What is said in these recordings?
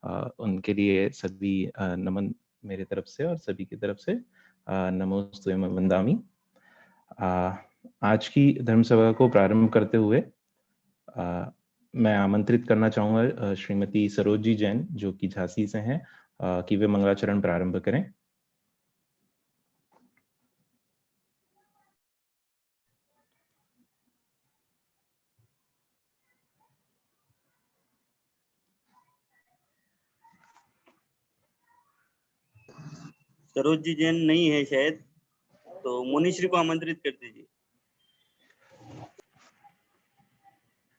उनके लिए सभी नमन मेरे तरफ से और सभी की तरफ से नमोस्तुते वंदामि। आज की धर्म सभा को प्रारंभ करते हुए मैं आमंत्रित करना चाहूँगा श्रीमती सरोजी जैन, जो कि झांसी से हैं, कि वे मंगलाचरण प्रारंभ करें। सरोजी जैन नहीं है शायद, तो मुनिश्री को आमंत्रित कर दीजिए।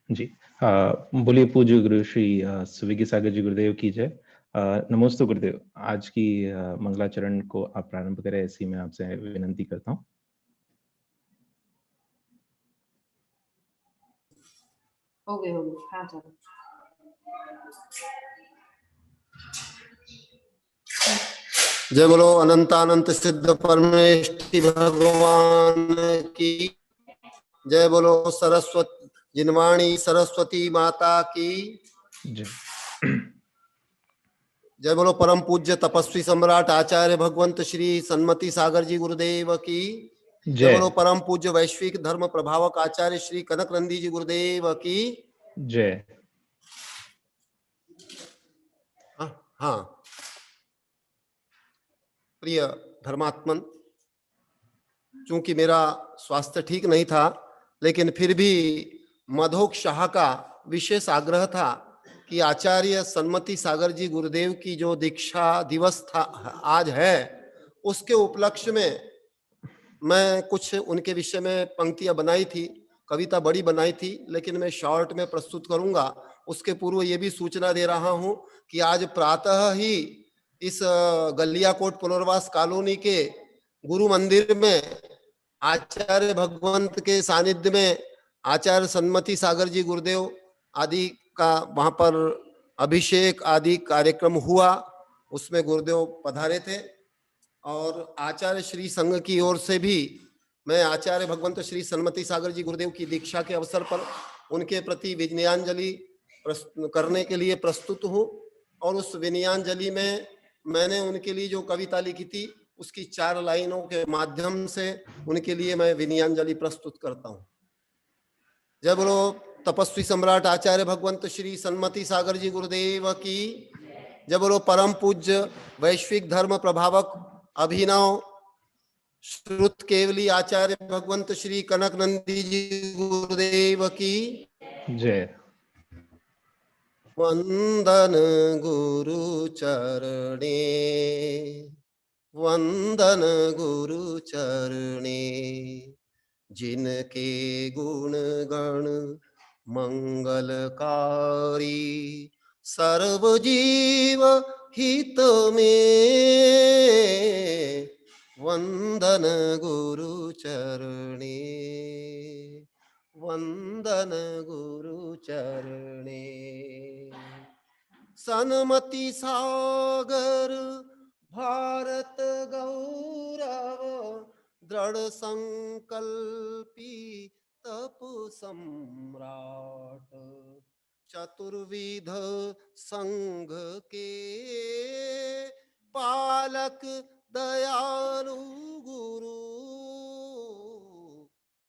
जी, बोलिए पूज्य गुरु श्री सुविज्ञ सागर जी गुरुदेव की जय। नमोस्तु गुरुदेव। आज की मंगलाचरण को आप प्रारंभ करें, ऐसी मैं आपसे विनंती करता हूँ। हो गए हाँ चलो। जय बोलो अनंतानंत सिद्ध परमेष्टि भगवान की जय। बोलो सरस्वती जिनवाणी सरस्वती माता की जय। जय। बोलो परम पूज्य तपस्वी सम्राट आचार्य भगवंत श्री सन्मति सागर जी गुरुदेव की जय। बोलो परम पूज्य वैश्विक धर्म प्रभावक आचार्य श्री कनक नंदी जी गुरुदेव की जय। हाँ, प्रिय धर्मात्मन, चूंकि मेरा स्वास्थ्य ठीक नहीं था, लेकिन फिर भी मधोक शाह का विशेष आग्रह था कि आचार्य सन्मति सागर जी गुरुदेव की जो दीक्षा दिवस था आज है, उसके उपलक्ष्य में मैं कुछ उनके विषय में पंक्तियां बनाई थी, कविता बड़ी बनाई थी, लेकिन मैं शॉर्ट में प्रस्तुत करूंगा। उसके पूर्व ये भी सूचना दे रहा हूं कि आज प्रातः ही इस गलियाकोट पुनर्वास कॉलोनी के गुरु मंदिर में आचार्य भगवंत के सानिध्य में आचार्य सन्मति सागर जी गुरुदेव आदि का वहां पर अभिषेक आदि कार्यक्रम हुआ। उसमें गुरुदेव पधारे थे और आचार्य श्री संघ की ओर से भी मैं आचार्य भगवंत श्री सन्मति सागर जी गुरुदेव की दीक्षा के अवसर पर उनके प्रति विनयाञ्जलि करने के लिए प्रस्तुत हूँ। और उस विनयाञ्जलि में मैंने उनके लिए जो कविता लिखी थी, उसकी 4 लाइनों के माध्यम से उनके लिए मैं विनयाञ्जलि प्रस्तुत करता हूँ। जय बोलो तपस्वी सम्राट आचार्य भगवंत श्री सन्मति सागर जी गुरुदेव की जय। बोलो परम पूज्य वैश्विक धर्म प्रभावक अभिनव श्रुत केवली आचार्य भगवंत श्री कनक नंदी जी गुरुदेव की जय। वंदन गुरु चरणे, वंदन गुरु चरणे, जिनके गुण गण मंगलकारी, सर्व जीव हित में, वंदन गुरु चरणे, वंदन गुरु चरणे। सन्मति सागर भारत गौरव, दृढ़ संकल्पी तप सम्राट, चतुर्विध संघ के पालक दयालु गुरु,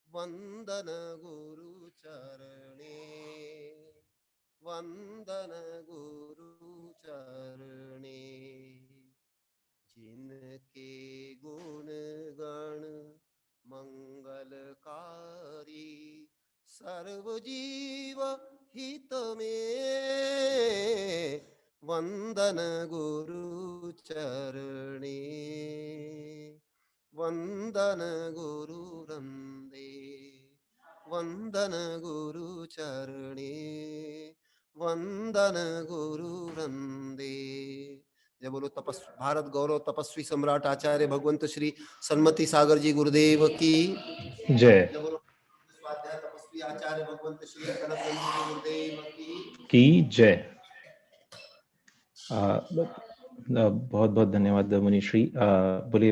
वंदन गुरु चरणे, वंदन गुरु चरणे, जिनके गुण गण मंगलकारी, सर्व जीव हित में, वंदन गुरु चरणे, वंदन गुरु रंदे, वंदन गुरु चरणे, वंदन गुरु रंदे। जय बोलो भारत गौरव तपस्वी सम्राट आचार्य भगवंत श्री सन्मति सागर जी गुरुदेव की जय। जय बोलो स्वाध्याय तपस्वी आचार्य भगवंत श्री कनक नंदी जी गुरुदेव की जय। बहुत बहुत धन्यवाद मुनिश्री। बोले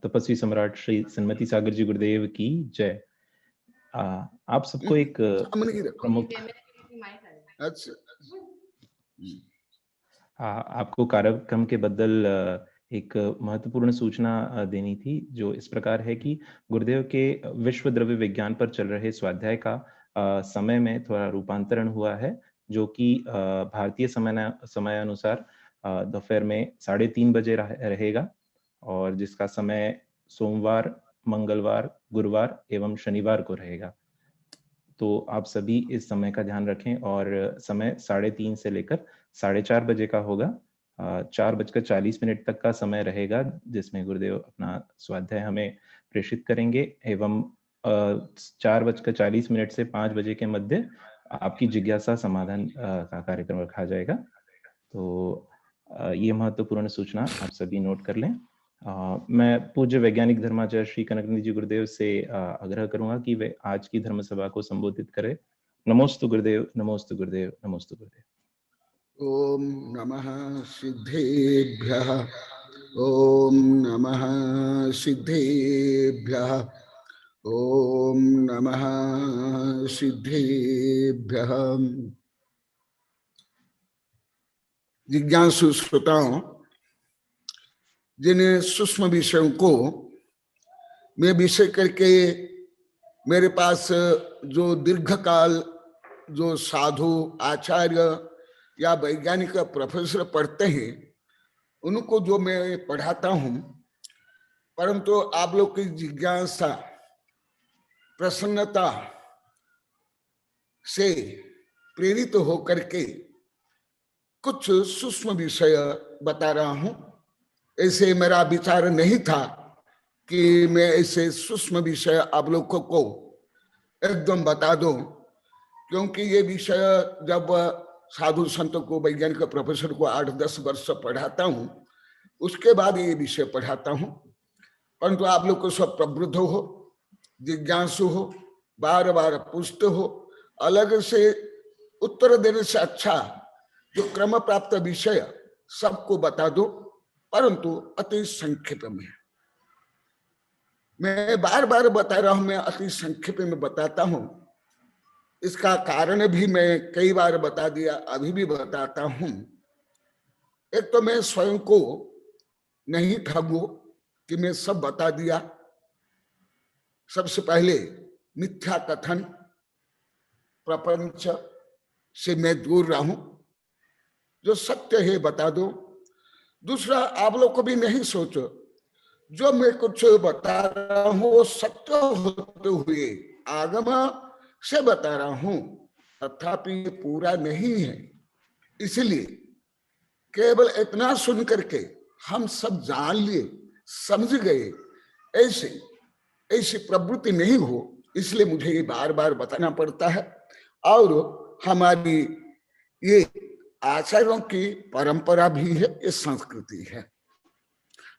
तपस्वी सम्राट श्री सन्मति सागर जी गुरुदेव की जय। आप सबको एक प्रमुख आपको कार्यक्रम के बदल एक महत्वपूर्ण सूचना देनी थी, जो इस प्रकार है कि गुरुदेव के विश्व द्रव्य विज्ञान पर चल रहे स्वाध्याय का समय में थोड़ा रूपांतरण हुआ है, जो कि भारतीय समयानुसार दोपहर में 3:30 बजे रहेगा, और जिसका समय सोमवार, मंगलवार, गुरुवार एवं शनिवार को रहेगा। तो आप सभी इस समय का ध्यान रखें, और समय 3:30 से लेकर 4:30 बजे का होगा। 4:40 तक का समय रहेगा, जिसमें गुरुदेव अपना स्वाध्याय हमें प्रेषित करेंगे, एवं 4:40 से 5 बजे के मध्य आपकी जिज्ञासा समाधान का कार्यक्रम रखा जाएगा। तो ये महत्वपूर्ण सूचना आप सभी नोट कर लें। मैं पूज्य वैज्ञानिक धर्माचार्य श्री कनकनी जी गुरुदेव से आग्रह करूंगा कि वे आज की धर्म सभा को संबोधित करें। नमोस्तु गुरुदेव, नमोस्तु गुरुदेव, नमोस्तु गुरुदेव। ओम नमः सिद्धेभ्यः, ओम नमः सिद्धेभ्यः, ओम नमः सिद्धेभ्यः। जिज्ञासु श्रोताओं, जिन सूक्ष्म विषयों को मैं विषय करके मेरे पास जो दीर्घकाल जो साधु, आचार्य या वैज्ञानिक प्रोफेसर पढ़ते हैं, उनको जो मैं पढ़ाता हूं, परंतु आप लोग की जिज्ञासा, प्रसन्नता से प्रेरित होकर के कुछ सूक्ष्म विषय बता रहा हूं। ऐसे मेरा विचार नहीं था कि मैं ऐसे सूक्ष्म विषय आप लोगों को एकदम बता दूं, क्योंकि ये विषय जब साधु संतों को, वैज्ञानिक प्रोफेसर को 8-10 वर्ष पढ़ाता हूं, उसके बाद ये विषय पढ़ाता हूं। परंतु आप लोग को सब प्रबुद्ध हो, जिज्ञासु हो, बार बार पूछते हो, अलग से उत्तर देने से अच्छा जो क्रम प्राप्त विषय सबको बता दो, परंतु अति संक्षेप में। मैं बार बार बता रहा हूं, मैं अति संक्षेप में बताता हूं। इसका कारण भी मैं कई बार बता दिया, अभी भी बताता हूं। एक तो मैं स्वयं को नहीं ठगू कि मैं सब बता दिया। सबसे पहले मिथ्या कथन, प्रपंच से मैं दूर रहूं, जो सत्य है बता दो। दूसरा, आप लोग को भी नहीं सोचो जो मैं कुछ बता रहा हूं वो सत्य होते हुए आगम से बता रहा हूं, तथापि पूरा नहीं है। इसलिए केवल इतना सुन करके हम सब जान लिए, समझ गए, ऐसी प्रवृत्ति नहीं हो, इसलिए मुझे ये बार बार बताना पड़ता है। और हमारी ये आचार्यों की परंपरा भी है, ये संस्कृति है।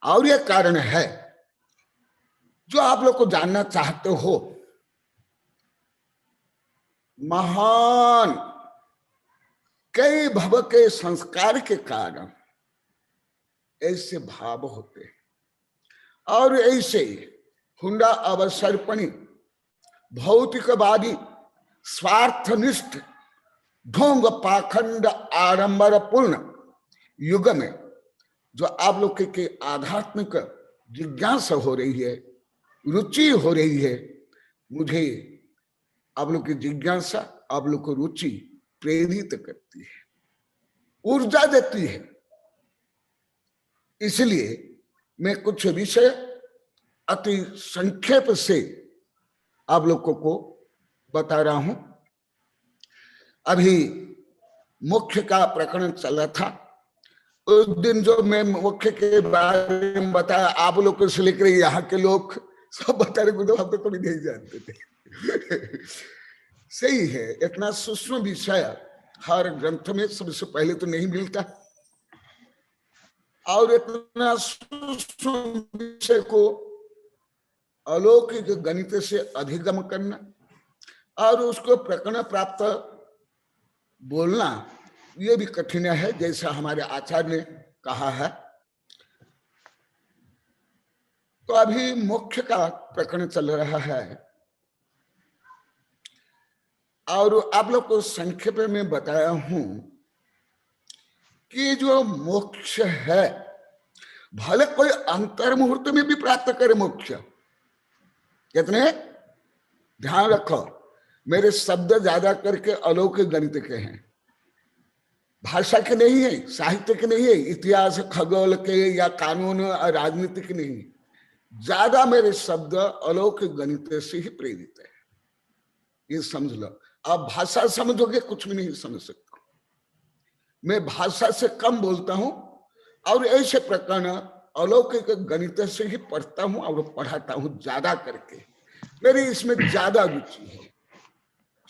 और ये कारण है, जो आप लोग को जानना चाहते हो, महान कई भव के संस्कार के कारण ऐसे भाव होते हैं, और ऐसे हुंडा अवसर्पणी, भौतिकवादी, स्वार्थनिष्ठ, ढोंग पाखंड आडंबर पूर्ण युग में जो आप लोग के आध्यात्मिक जिज्ञासा हो रही है, रुचि हो रही है, मुझे आप लोग की जिज्ञासा, आप लोग को रुचि प्रेरित करती है, ऊर्जा देती है। इसलिए मैं कुछ विषय अति संक्षेप से आप लोगों को बता रहा हूं। अभी मुख्य का प्रकरण चला था, उस दिन जो मैं मुख्य के बारे में बताया, आप लोग को से लेकर यहाँ के लोग सब बता रहे, तो हम तो कभी नहीं जानते थे। सही है, इतना सूक्ष्म विषय हर ग्रंथ में सबसे पहले तो नहीं मिलता, और इतना सूक्ष्म विषय को अलौकिक गणित से अधिगम करना और उसको प्रकरण प्राप्त बोलना, ये भी कठिन है, जैसा हमारे आचार्य ने कहा है। तो अभी मुख्य का प्रकरण चल रहा है, और आप लोग को संक्षेप में बताया हूं कि जो मोक्ष है भले कोई अंतर मुहूर्त में भी प्राप्त करे मोक्ष। कितने ध्यान रखो, मेरे शब्द ज्यादा करके अलौकिक गणित के हैं, भाषा के नहीं है, साहित्य के नहीं है, इतिहास खगोल के या कानून राजनीति के नहीं। ज्यादा मेरे शब्द अलौकिक गणित से ही प्रेरित है, ये समझ लो। आप भाषा समझोगे कुछ भी नहीं समझ सकते। मैं भाषा से कम बोलता हूं और ऐसे प्रकरण अलौकिक गणित से ही पढ़ता हूं और पढ़ाता हूं ज्यादा करके। मेरी इसमें ज्यादा रुचि है,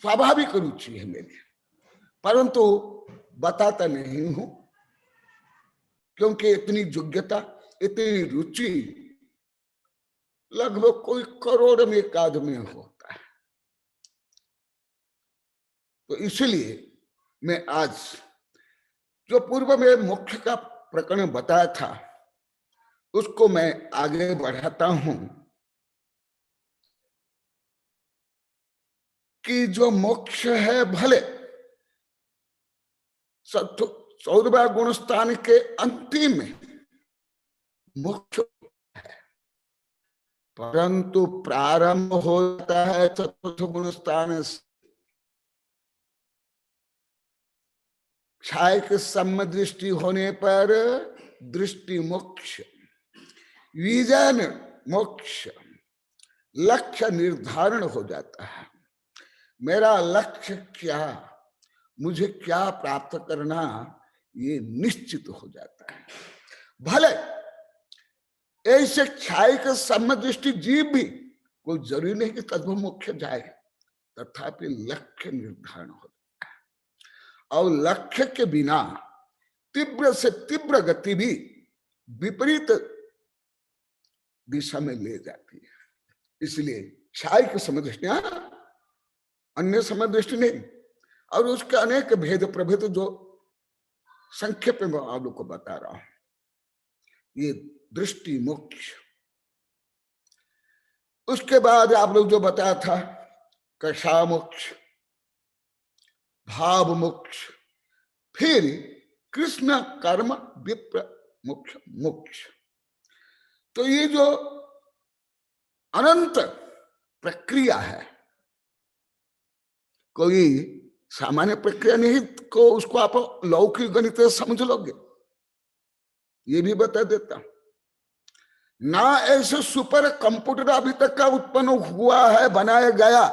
स्वाभाविक रुचि है मेरी, परंतु बताता नहीं हूं क्योंकि इतनी योग्यता, इतनी रुचि लगभग कोई करोड़ में एक आदमी होता है। तो इसलिए मैं आज जो पूर्व में मोक्ष का प्रकरण बताया था उसको मैं आगे बढ़ाता हूं कि जो मोक्ष है भले 14वां गुण स्थान के अंतिम में मोक्ष है, परंतु प्रारंभ होता है चतुर्थ गुण स्थान से। क्षायक सम्म दृष्टि होने पर दृष्टि मोक्ष, विजन मोक्ष, लक्ष्य निर्धारण हो जाता है। मेरा लक्ष्य क्या, मुझे क्या प्राप्त करना, ये निश्चित हो जाता है। भले ऐसे क्षायक सम्म दृष्टि जीव भी कोई जरूरी नहीं कि तद्भव मोक्ष जाए, तथापि लक्ष्य निर्धारण हो जाता है। और लक्ष्य के बिना तीव्र से तीव्र गति भी विपरीत दिशा में ले जाती है। इसलिए क्षायक समदृष्टियां अन्य समदृष्टि नहीं, और उसके अनेक भेद प्रभेद जो संक्षेप में आप लोग को बता रहा हूं। ये दृष्टि मोक्ष। उसके बाद आप लोग जो बताया था कषा मोक्ष, भाव मोक्ष, फिर कृष्ण कर्म विप्र मोक्ष मोक्ष। तो ये जो अनंत प्रक्रिया है, कोई सामान्य प्रक्रिया नहीं को उसको आप लौकिक गणित समझ लोगे, ये भी बता देता हूं। ना ऐसे सुपर कंप्यूटर अभी तक का उत्पन्न हुआ है, बनाया गया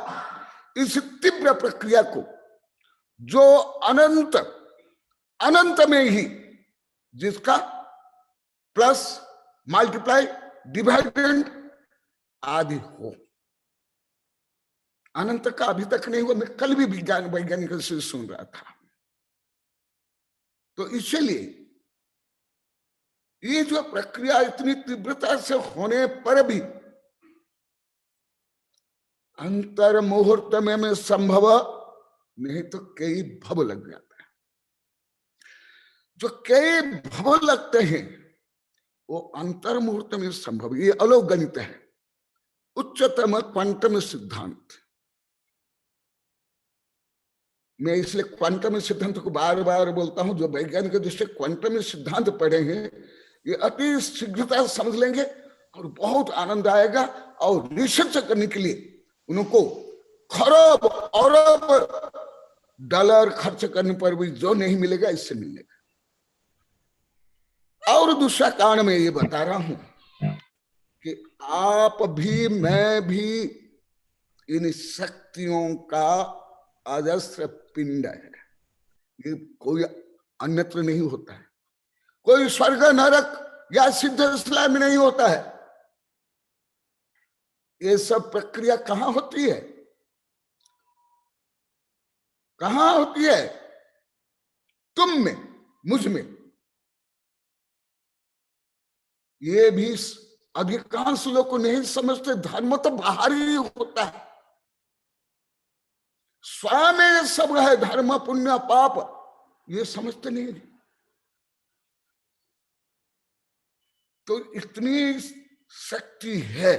इस तीव्र प्रक्रिया को, जो अनंत अनंत में ही जिसका प्लस मल्टीप्लाई डिवाइडेंड आदि हो। अनंत का अभी तक नहीं हुआ। मैं कल भी विज्ञान वैज्ञानिक से सुन रहा था। तो इसलिए ये जो प्रक्रिया इतनी तीव्रता से होने पर भी अंतर मुहूर्त में संभव नहीं तो कई भव लग जाता है। जो कई भव लगते हैं वो अंतर मुहूर्त में संभव। ये अलौकिक गणित है, उच्चतम क्वांटम सिद्धांत। मैं इसलिए क्वांटम सिद्धांत को बार बार बोलता हूं। जो वैज्ञानिक दृष्टि क्वांटम सिद्धांत पढ़े हैं ये अति शीघ्रता से समझ लेंगे और बहुत आनंद आएगा। और रिसर्च करने के लिए उनको खरब अरब डॉलर खर्च करने पर भी जो नहीं मिलेगा इससे मिलेगा। और दूसरा कारण मैं ये बता रहा हूं कि आप भी मैं भी इन शक्तियों का अजस्र पिंड है। ये कोई अन्यत्र नहीं होता है। कोई स्वर्ग नरक या सिद्ध इस्लाम में नहीं होता है। ये सब प्रक्रिया कहां होती है? कहां होती है? तुम में, मुझ में। ये भी अधिकांश लोग को नहीं समझते। धर्म तो बाहर ही होता है, स्वयं में सब है। धर्म पुण्य पाप ये समझते नहीं। तो इतनी शक्ति है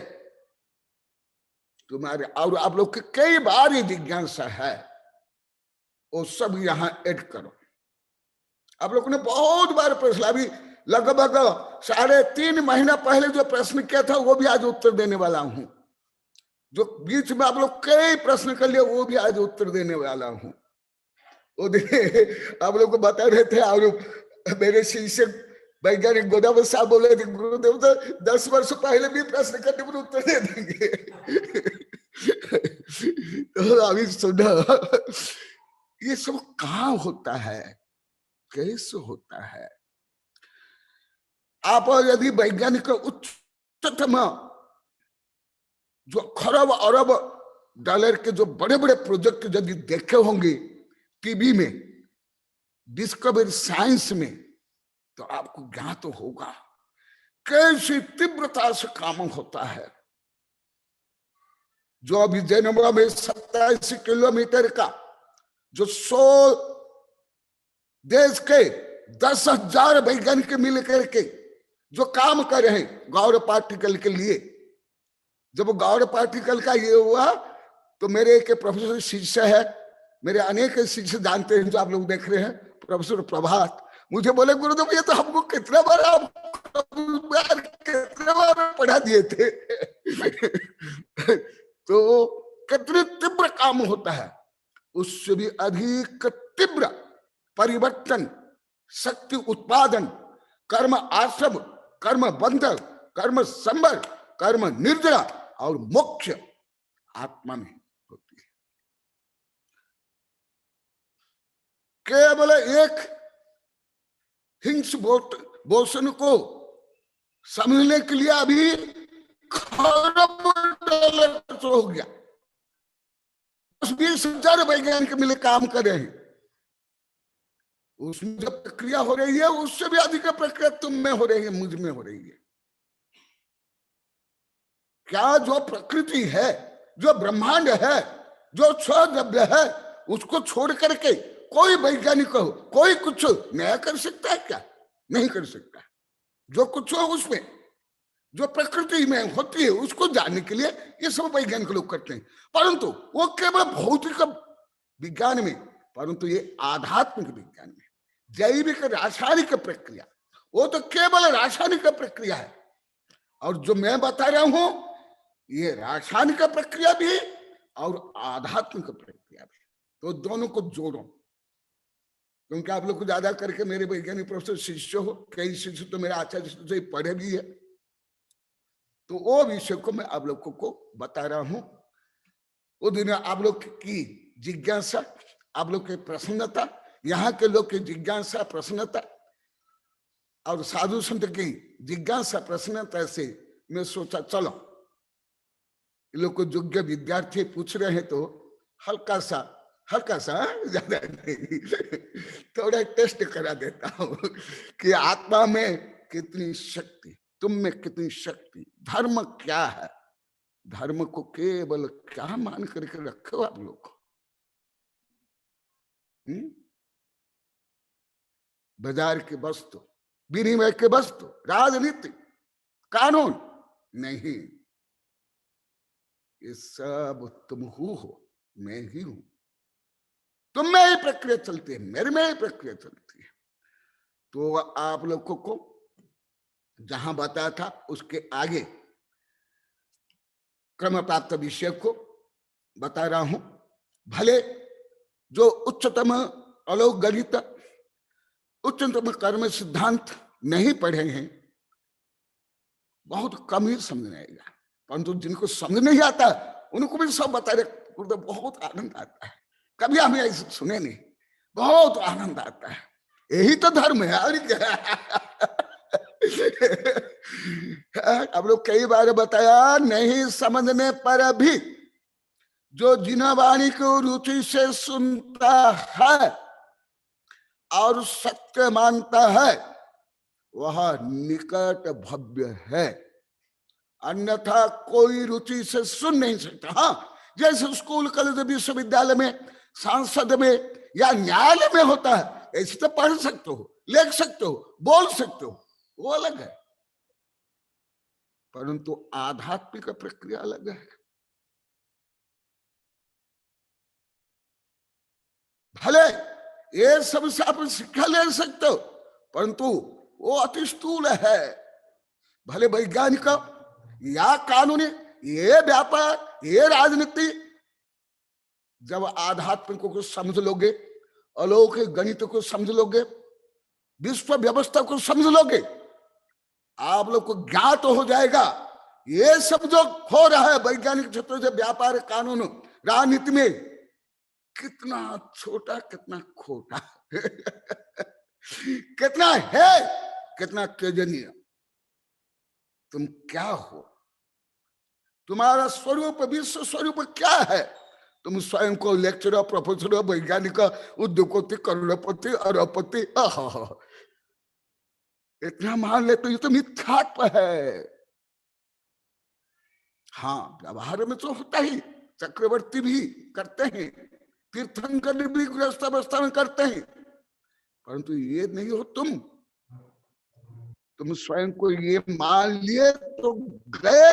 तुम्हारे। और आप लोग के कई बार ये जिज्ञासा है, वो सब यहां ऐड करो। आप लोगों ने बहुत बार प्रश्न, अभी लगभग 3.5 महीना पहले जो प्रश्न किया था वो भी आज उत्तर देने वाला हूं। जो बीच में आप लोग कई प्रश्न कर लिए वो भी आज उत्तर देने वाला हूं। वो आप लोग को बता रहे थे, और मेरे शिष्य वैज्ञानिक गोदावरी साहब बोले थे, गुरुदेव तो 10 वर्ष पहले भी प्रश्न करने पर उत्तर दे देंगे। तो अभी सुना, ये सब कहाँ होता है, कैसे होता है? आप यदि वैज्ञानिक उच्चतम जो खरब अरब डॉलर के जो बड़े बड़े प्रोजेक्ट यदि देखे होंगे टीवी में, डिस्कवरी साइंस में, तो आपको ज्ञात तो होगा कैसी तीव्रता से काम होता है। जो अभी जेनेवा में 27 किलोमीटर का जो 100 देश के 10,000 वैज्ञानिक मिल करके जो काम कर रहे हैं गौर पार्टिकल के लिए, जब गौर पार्टिकल का ये हुआ तो मेरे एक प्रोफेसर शिष्य है, मेरे अनेक शिष्य जानते हैं जो आप लोग देख रहे हैं, प्रोफेसर प्रभात, मुझे बोले गुरुदेव ये तो हमको कितना बार पढ़ा दिए थे। तो कितने तीव्र काम होता है, उससे भी अधिक तीव्र परिवर्तन, शक्ति उत्पादन, कर्म आश्रम, कर्म बंधन, कर्म संबर, कर्म निर्जरा और मोक्ष आत्मा में होती है। केवल एक हिंस बोसन को समझने के लिए अभी खरब डॉलर हो गया। 20,000 वैज्ञानिक मिले काम कर रहे हैं, उसमें जब प्रक्रिया हो रही है उससे भी अधिक प्रक्रिया तुम में हो रही है, मुझ में हो रही है। क्या जो प्रकृति है, जो ब्रह्मांड है, जो स्वद्रव्य है, उसको छोड़ करके कोई वैज्ञानिक हो, कोई कुछ नया कर सकता है क्या? नहीं कर सकता। जो कुछ हो उसमें जो प्रकृति में होती है उसको जानने के लिए ये सब वैज्ञानिक लोग करते हैं, परंतु वो केवल भौतिक विज्ञान में, परंतु ये आध्यात्मिक विज्ञान में जैविक रासायनिक प्रक्रिया, वो तो केवल रासायनिक प्रक्रिया है। और जो मैं बता रहा हूं ये रासायनिक प्रक्रिया भी और आध्यात्मिक प्रक्रिया भी, तो दोनों को जोड़ो। क्योंकि आप लोग को ज्यादा करके मेरे वैज्ञानिक प्रोफेसर शिष्य हो, कई शिष्य तो मेरे आचार्य से पढ़े भी है, तो वो विषय को मैं आप लोगों को बता रहा हूं। वो दिन आप लोग की जिज्ञासा, आप लोग की प्रसन्नता, यहाँ के लोग की जिज्ञासा प्रसन्नता और साधु संत की जिज्ञासा प्रसन्नता से मैं सोचा चलो इन लोग को योग्य विद्यार्थी पूछ रहे हैं तो हल्का सा ज्यादा नहीं थोड़ा टेस्ट करा देता हूं कि आत्मा में कितनी शक्ति, तुम में कितनी शक्ति, धर्म क्या है, धर्म को केवल क्या मान करके रखो आप लोग। बाजार की वस्तु, विनिमय के वस्तु, राजनीति, कानून नहीं, ये सब तुम हो, मैं ही हूं। तुम में ही प्रक्रिया चलती है, मेरे में ही प्रक्रिया चलती है। तो आप लोगों को जहां बताया था उसके आगे क्रम प्राप्त विषय को बता रहा हूं। भले जो उच्चतम अलौकिक गणित, उच्चतम कर्म सिद्धांत नहीं पढ़े हैं, बहुत कम ही समझ में आएगा, परंतु जिनको समझ नहीं आता उनको भी सब बता रहे, तो बहुत आनंद आता है। कभी हमें ऐसे सुने नहीं, बहुत आनंद आता है। यही तो धर्म है। और अब लोग कई बार बताया, नहीं समझने पर भी जो जिन वाणी को रुचि से सुनता है और सत्य मानता है वह निकट भव्य है, अन्यथा कोई रुचि से सुन नहीं सकता। हाँ, जैसे स्कूल कॉलेज विश्वविद्यालय में, संसद में या न्यायालय में होता है, ऐसे तो पढ़ सकते हो, लिख सकते हो, बोल सकते हो, वो अलग है, परंतु आध्यात्मिक प्रक्रिया अलग है। भले ये सब से आप शिक्षा ले सकते हो, परंतु वो अति स्थूल है। भले वैज्ञानिक या कानूनी, ये व्यापार, ये राजनीति, जब आध्यात्मिक को समझ लोगे, अलौकिक गणित को समझ लोगे, विश्व व्यवस्था को समझ लोगे, आप लोग को ज्ञात हो जाएगा ये सब जो हो रहा है वैज्ञानिक क्षेत्र से, व्यापार, कानून, राजनीति में, कितना छोटा, कितना खोटा कितना है, कितना त्यजनीय। तुम क्या हो, तुम्हारा स्वरूप, विश्व स्वरूप क्या है? तुम स्वयं को लेक्चरर, प्रोफेसर, वैज्ञानिक, उद्योगपति, करोड़पति, अरबपति इतना मान ले तो ये तो मिथ्यात्व है। हाँ, व्यवहार में तो होता ही, चक्रवर्ती भी करते हैं, तीर्थंकर भी गृहस्थ अवस्था में करते हैं, परंतु ये नहीं हो तुम स्वयं को ये मान लिए तो गए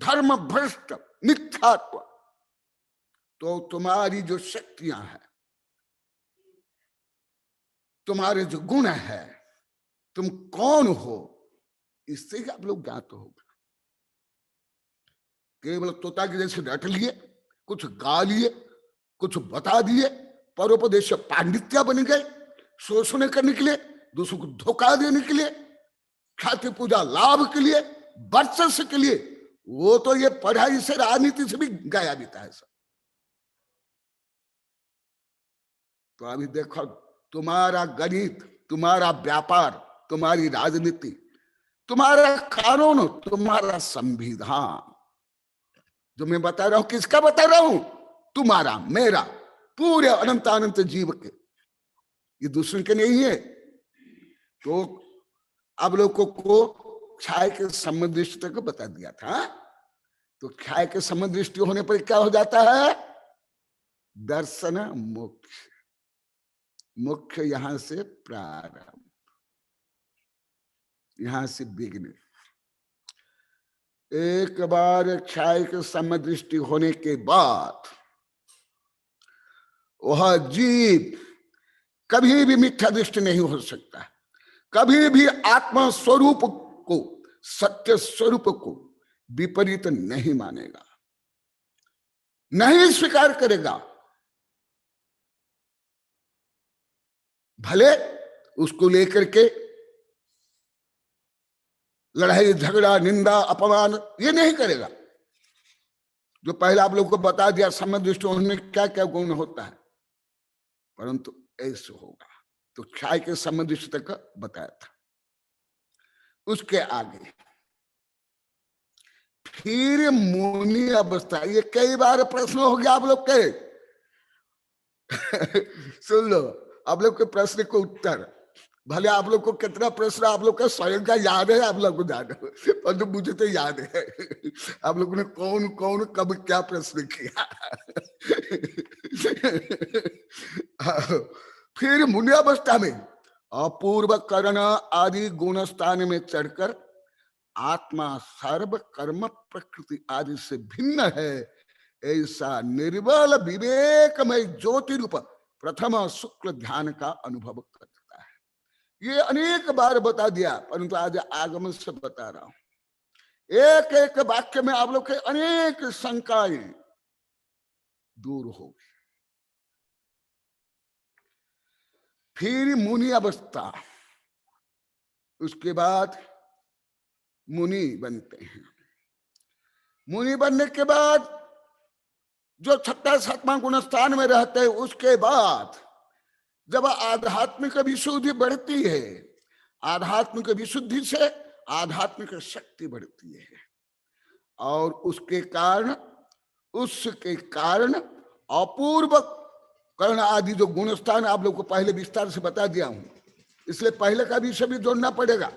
धर्म भ्रष्ट, मिथ्यात्व। तो तुम्हारी जो शक्तियां हैं, तुम्हारे जो गुण है, तुम कौन हो, इससे ही आप लोग ज्ञात होगा। केवल तोता के जैसे रट लिए, कुछ गा लिए, कुछ बता दिए, परोपदेश पांडित्य बन गए, शोषण करने के लिए, दूसरों को धोखा देने के लिए, ख्याति पूजा लाभ के लिए, वर्चस्व के लिए, वो तो ये पढ़ाई से, राजनीति से भी गया बीता है सब। तो अभी देखो, तुम्हारा गणित, तुम्हारा व्यापार, तुम्हारी राजनीति, तुम्हारा कानून, तुम्हारा संविधान, जो मैं बता रहा हूं, किसका बता रहा हूं? तुम्हारा, मेरा, पूरे अनंत अनंत जीव के, ये दूसरे के नहीं है। तो अब लोगों को क्षय के संबंध दृष्टि तक बता दिया था। तो क्षय के संबंध दृष्टि होने पर क्या हो जाता है? दर्शन मोक्ष। मुख्य यहां से प्रारंभ, यहां से बिगने। एक बार क्षय के संबंध दृष्टि होने के बाद वह जीव कभी भी मिथ्या दृष्टि नहीं हो सकता, कभी भी आत्मा स्वरूप को, सत्य स्वरूप को विपरीत नहीं मानेगा, नहीं स्वीकार करेगा। भले उसको लेकर के लड़ाई झगड़ा, निंदा, अपमान ये नहीं करेगा। जो पहले आप लोग को बता दिया संबंध दृष्टि उनमें क्या क्या गुण होता है, परंतु ऐसे होगा। तो क्षय के संबंध दृष्टि तक बताया था। उसके आगे फिर मुनि अवस्था, ये कई बार प्रश्न हो गया आप लोग के सुन लो, आप लोग के प्रश्न को उत्तर, भले आप लोग को कितना प्रश्न आप लोग का स्वयं का याद है, आप लोग को याद है, परंतु मुझे तो याद है आप लोगों ने कौन कौन कब क्या प्रश्न किया फिर मुनि अवस्था में अपूर्व करण आदि गुण स्थान में चढ़कर आत्मा सर्व कर्म प्रकृति आदि से भिन्न है, ऐसा निर्बल विवेकमय ज्योति रूप प्रथम शुक्ल ध्यान का अनुभव करता है। ये अनेक बार बता दिया, परंतु आज आगमन से बता रहा हूं। एक एक वाक्य में आप लोग के अनेक शंकाएं दूर हो गई। फिर मुनि अवस्था, उसके बाद मुनि बनते हैं। मुनि बनने के बाद जो छठा सातवां गुण स्थान में रहते हैं, उसके बाद जब आध्यात्मिक विशुद्धि बढ़ती है, आध्यात्मिक विशुद्धि से आध्यात्मिक शक्ति बढ़ती है, और उसके कारण अपूर्व कर्ण आदि जो गुण स्थान आप लोग को पहले विस्तार से बता दिया हूं, इसलिए पहले का विषय भी जोड़ना पड़ेगा।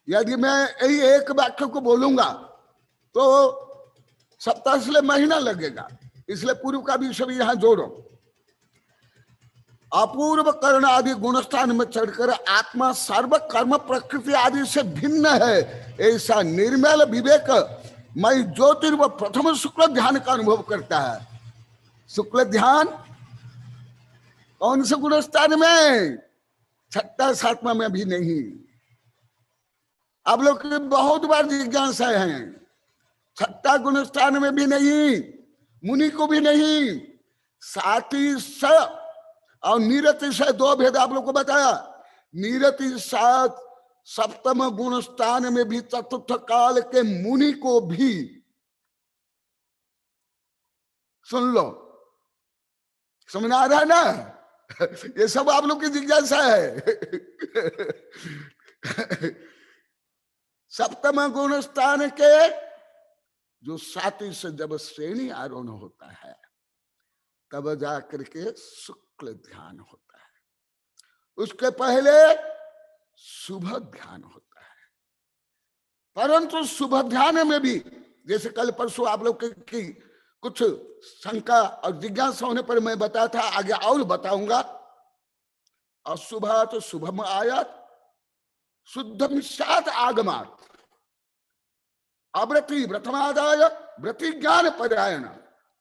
यदि मैं यही एक वाक्य को बोलूंगा तो सप्ताह से महीना लगेगा, इसलिए पूर्व का विषय भी यहां जोड़ो। अपूर्व कर्ण आदि गुणस्थान में चढ़कर आत्मा सर्व कर्म प्रकृति आदि से भिन्न है, ऐसा निर्मल विवेक मई ज्योतिर्व प्रथम शुक्ल ध्यान का अनुभव करता है। शुक्ल ध्यान कौन से गुण स्थान में? छठा सातवां में भी नहीं। आप लोग की बहुत बार जिज्ञासा है, छठा गुण स्थान में भी नहीं, मुनि को भी नहीं। साति स और नीरति से दो भेद आप लोग को बताया। नीरति सात सप्तम गुण स्थान में भी चतुर्थ काल के मुनि को भी, सुन लो, समझ आ रहा है ना? ये सब आप लोग की जिज्ञासा है। सप्तम गुण स्थान के जो साथी से जब श्रेणी आरोहण होता है तब जाकर के शुक्ल ध्यान होता है, उसके पहले शुभ ध्यान होता है। परंतु शुभ ध्यान में भी, जैसे कल परसों आप लोग की कुछ शंका और जिज्ञासा होने पर मैं बताया था, आगे और बताऊंगा। अशुभात शुभम आयात, शुद्धम सात आगमात, अव्रति व्रतमादाय व्रति ज्ञान परायण,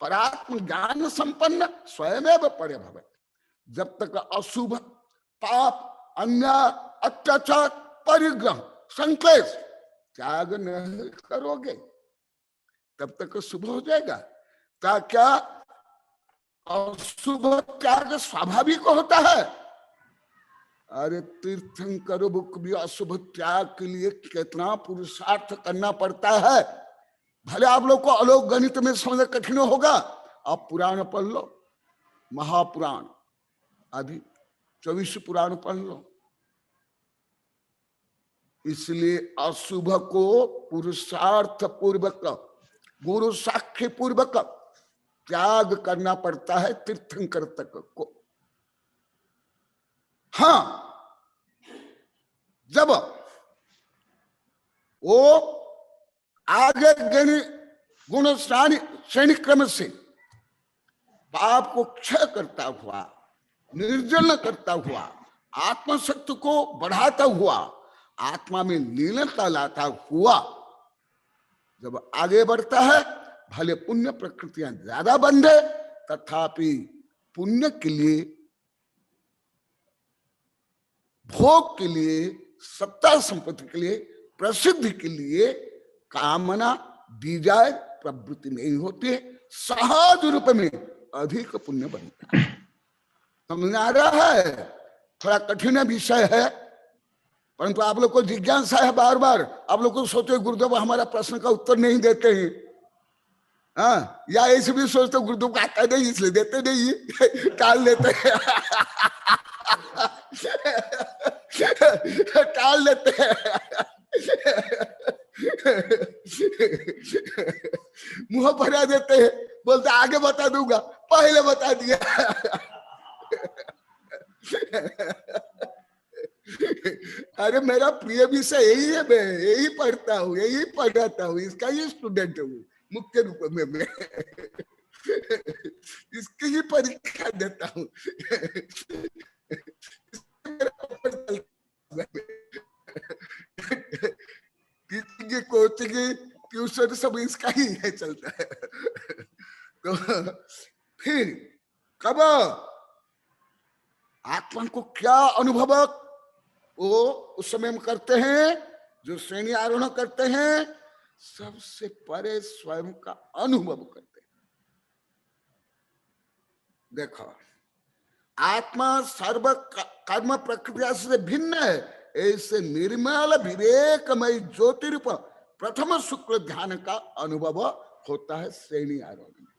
परात्म ज्ञान संपन्न स्वयमेव परे भवति। जब तक अशुभ, पाप, अन्याय, अत्याचार, परिग्रह, संक्लेश त्याग नहीं करोगे तब तक शुभ हो जाएगा। क्या अशुभ त्याग स्वाभाविक होता है? अरे तीर्थंकर को भी अशुभ त्याग के लिए कितना पुरुषार्थ करना पड़ता है। भले आप लोग को अलोक गणित में समझना कठिन होगा, आप पुराण पढ़ लो, महापुराण आदि 24 पुराण पढ़ लो। इसलिए अशुभ को पुरुषार्थ पूर्वक, गुरु साक्षी पूर्वक त्याग करना पड़ता है तीर्थंकर तक को। हाँ, जब वो आगे गुण श्रेणी क्रम से पाप को क्षय करता हुआ, निर्जल करता हुआ, आत्मशक्ति को बढ़ाता हुआ, आत्मा में लीनता लाता हुआ जब आगे बढ़ता है, भले पुण्य प्रकृतियां ज्यादा बंधे, तथापि पुण्य के लिए, भोग के लिए, सत्ता संपत्ति के लिए, प्रसिद्धि के लिए कामना दी जाए प्रवृत्ति नहीं होती है, सहज रूप में अधिक पुण्य बनता है। समझ आ रहा है? थोड़ा कठिन विषय है, परंतु आप लोग को जिज्ञासा है बार बार। आप लोग को सोचो गुरुदेव हमारा प्रश्न का उत्तर नहीं देते हैं, हाँ, या ऐसे भी सोचते गुरुदेव को आता नहीं इसलिए देते नहीं, टाल देते हैं। टाल देते हैं, मुंह भरा देते हैं, बोलते आगे बता दूंगा, पहले बता दिया। अरे मेरा प्रिय विषय यही है, मैं यही पढ़ता हूँ, यही पढ़ाता हूँ, इसका ही स्टूडेंट हूँ मुख्य रूप में। मैं इसकी ही परीक्षा देता हूँ। कोचिंग, ट्यूशन सब इसका ही है, चलता है। तो फिर कब आत्मा को क्या अनुभव वो उस समय में करते हैं, जो श्रेणी आरोहण करते हैं, सबसे परे स्वयं का अनुभव करते हैं। देखो, आत्मा सर्व कर्म प्रक्रिया से भिन्न है, ऐसे निर्मल विवेकमय ज्योतिरूप प्रथम शुक्ल ध्यान का अनुभव होता है श्रेणी आरोहण में।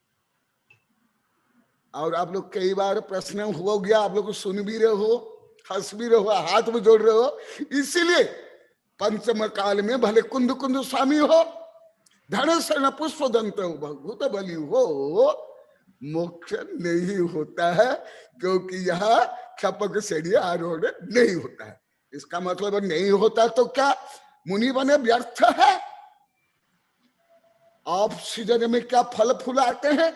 और आप लोग कई बार प्रश्न हो गया, आप लोग को सुन भी रहे हो, हंस भी रहे हो, हाथ में जोड़ रहे हो। इसीलिए पंचम काल में भले कुंद कुंद स्वामी हो, धन शरण पुष्प दंत हो, भगवत बलि हो, मोक्ष नहीं होता है, क्योंकि यहाँ क्षपक श्रेणी आरोहण नहीं होता है। इसका मतलब नहीं होता तो क्या मुनि बने व्यर्थ है? आप सीजन में क्या फल फूल आते हैं?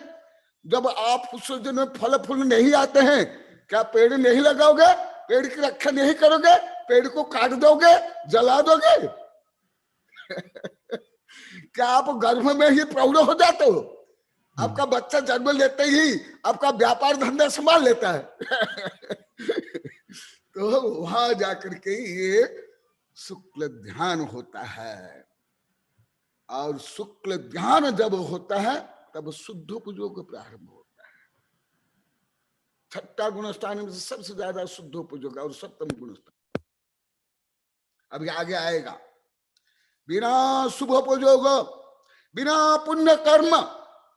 जब आप सीजन में फल फूल नहीं आते हैं, क्या पेड़ नहीं लगाओगे? पेड़ की रक्षा नहीं करोगे? पेड़ को काट दोगे, जला दोगे? क्या आप गर्भ में ही प्रौढ़ हो जाते हो? आपका बच्चा जन्म लेते ही आपका व्यापार धंधा संभाल लेता है। तो वहां जाकर के ये शुक्ल ध्यान होता है, और शुक्ल ध्यान जब होता है तब शुद्धोपयोग प्रारंभ होता है। छठा गुणस्थान में सबसे ज्यादा शुद्धोपयोग और सप्तम गुणस्थान अभी आगे आएगा। बिना शुभोपयोग, बिना पुण्य कर्म,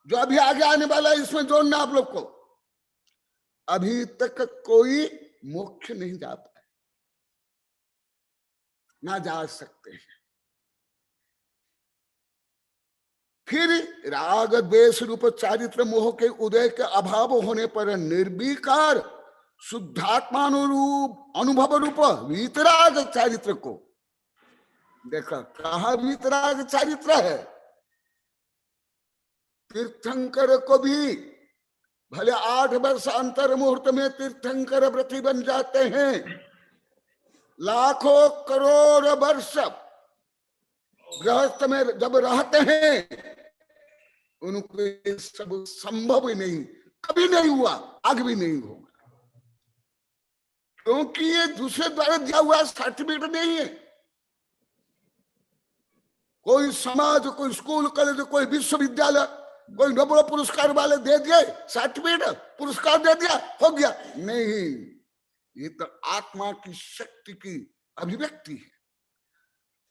जो अभी आगे आने वाला है इसमें जोड़ना आप लोग को, अभी तक कोई मोक्ष नहीं जा पाए, ना जा सकते हैं। फिर राग द्वेष रूप चारित्र मोह के उदय के अभाव होने पर निर्विकार शुद्धात्मानुरूप अनुभव रूप वीतराग चारित्र को देखा। कहा वीतराग चारित्र है? तीर्थंकर को भी भले 8 वर्ष अंतर मुहूर्त में तीर्थंकर व्रती बन जाते हैं, लाखों करोड़ वर्ष गृहस्थ में जब रहते हैं उनको ये सब संभव ही नहीं, कभी नहीं हुआ, आगे भी नहीं होगा, क्योंकि ये दूसरे द्वारा दिया हुआ सर्टिफिकेट नहीं है। कोई समाज, कोई स्कूल, कॉलेज, कोई विश्वविद्यालय, कोई नोबेल पुरस्कार वाले दे दिए सर्टिफिकेट, पुरस्कार दे दिया, हो गया, नहीं। ये तो आत्मा की शक्ति की अभिव्यक्ति है,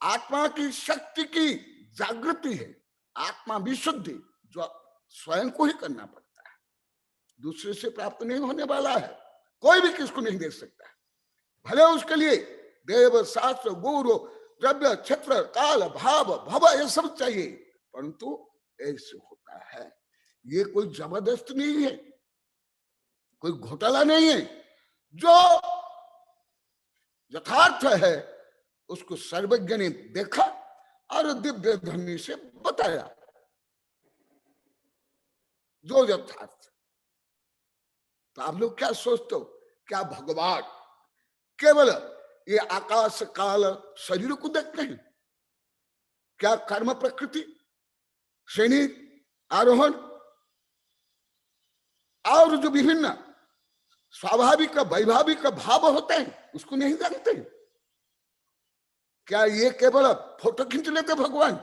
आत्मा की शक्ति की जागृति है, आत्मा विशुद्धि जो स्वयं को ही करना पड़ता है, दूसरे से प्राप्त नहीं होने वाला है, कोई भी किसको नहीं दे सकता है। भले उसके लिए देव, शास्त्र, गुरु, द्रव्य, क्षेत्र, काल, भाव, भव ये सब चाहिए, परंतु ऐसे होता है। ये कोई जबरदस्त नहीं है, कोई घोटाला नहीं है, जो यथार्थ है उसको सर्वज्ञ ने देखा और दिव्य ध्वनि से बताया, जो यथार्थ। तो आप लोग क्या सोचते हो? क्या भगवान केवल ये आकाश काल शरीर को देखते हैं? क्या कर्म प्रकृति, श्रेणी, आरोहण और जो विभिन्न स्वाभाविक वैभाविक भाव होते हैं उसको नहीं जानते? क्या ये केवल फोटो खींच लेते भगवान?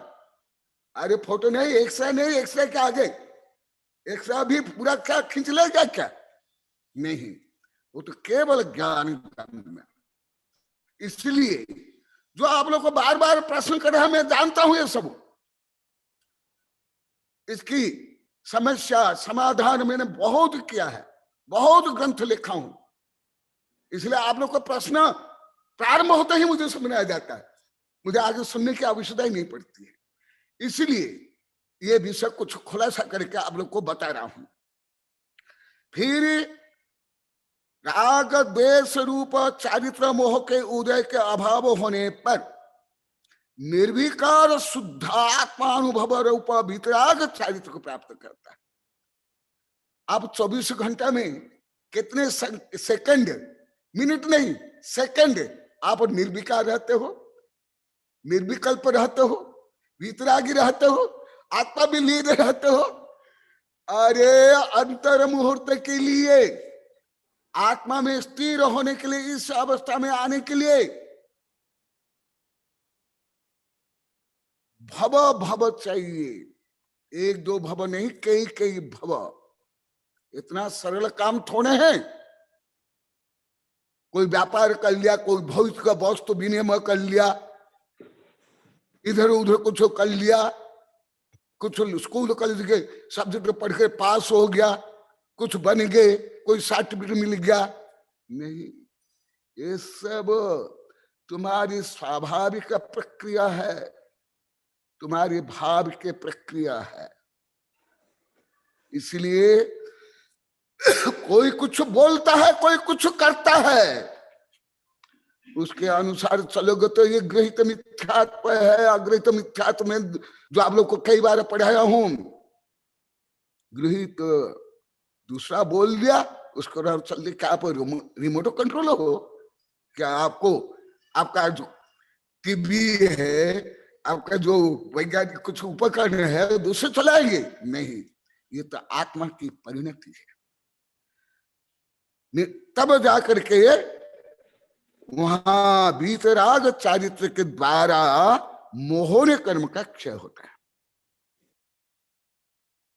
अरे फोटो नहीं, एक्सरे नहीं, एक्सरे के आगे एक्सरे भी पूरा क्या खींच लेगा क्या? नहीं, वो तो केवल ज्ञान में। इसलिए जो आप लोग को बार बार प्रश्न कर रहा है, मैं जानता हूं ये सब, इसकी समस्या समाधान मैंने बहुत किया है, बहुत ग्रंथ लिखा हूं, इसलिए आप लोग को प्रश्न प्रारंभ होता ही मुझे समझ आ जाता है, मुझे आगे सुनने की आवश्यकता ही नहीं पड़ती है। इसलिए ये विषय कुछ खुलासा करके आप लोग को बता रहा हूं। फिर राग द्वेष रूप चारित्र मोह के उदय के अभाव होने पर निर्विकार शुद्धात्मानुभव रूप वितराग चारित्र को प्राप्त करता है। आप 24 घंटा में कितने सेकंड, मिनट नहीं सेकंड आप निर्विकार रहते हो, निर्विकल्प रहते हो, वितरागी रहते हो, आत्मा भी लीन रहते हो? अरे अंतर मुहूर्त के लिए, आत्मा में स्थिर होने के लिए, इस अवस्था में आने के लिए भव भव चाहिए, 1-2 भव नहीं, कई कई भव। इतना सरल काम थोड़े हैं। कोई व्यापार कर लिया, कोई भविष्य का वस्तु विनिमय कर लिया, इधर उधर कुछ कर लिया, कुछ स्कूल कॉलेज के सब्जेक्ट पढ़ के पास हो गया, कुछ बन गए, कोई सर्टिफिकेट मिल गया, नहीं। ये सब तुम्हारी स्वाभाविक प्रक्रिया है, तुम्हारे भाव के प्रक्रिया है। इसलिए कोई कुछ बोलता है, कोई कुछ करता है, उसके अनुसार चलोगे तो ये गृहीत मिथ्यात्व है। अगृहीत मिथ्यात्व में जो आप लोग को कई बार पढ़ाया हूं, गृहीत दूसरा बोल दिया, उसको चल क्या आप रिमोट कंट्रोल हो क्या? आपको आपका जो टीवी है, आपका जो वैज्ञानिक कुछ उपकरण है, दूसरे चलाएंगे? नहीं, ये तो आत्मा की परिणति है। तब जाकर के वहां वीतराग चारित्र के द्वारा मोहन कर्म का क्षय होता है।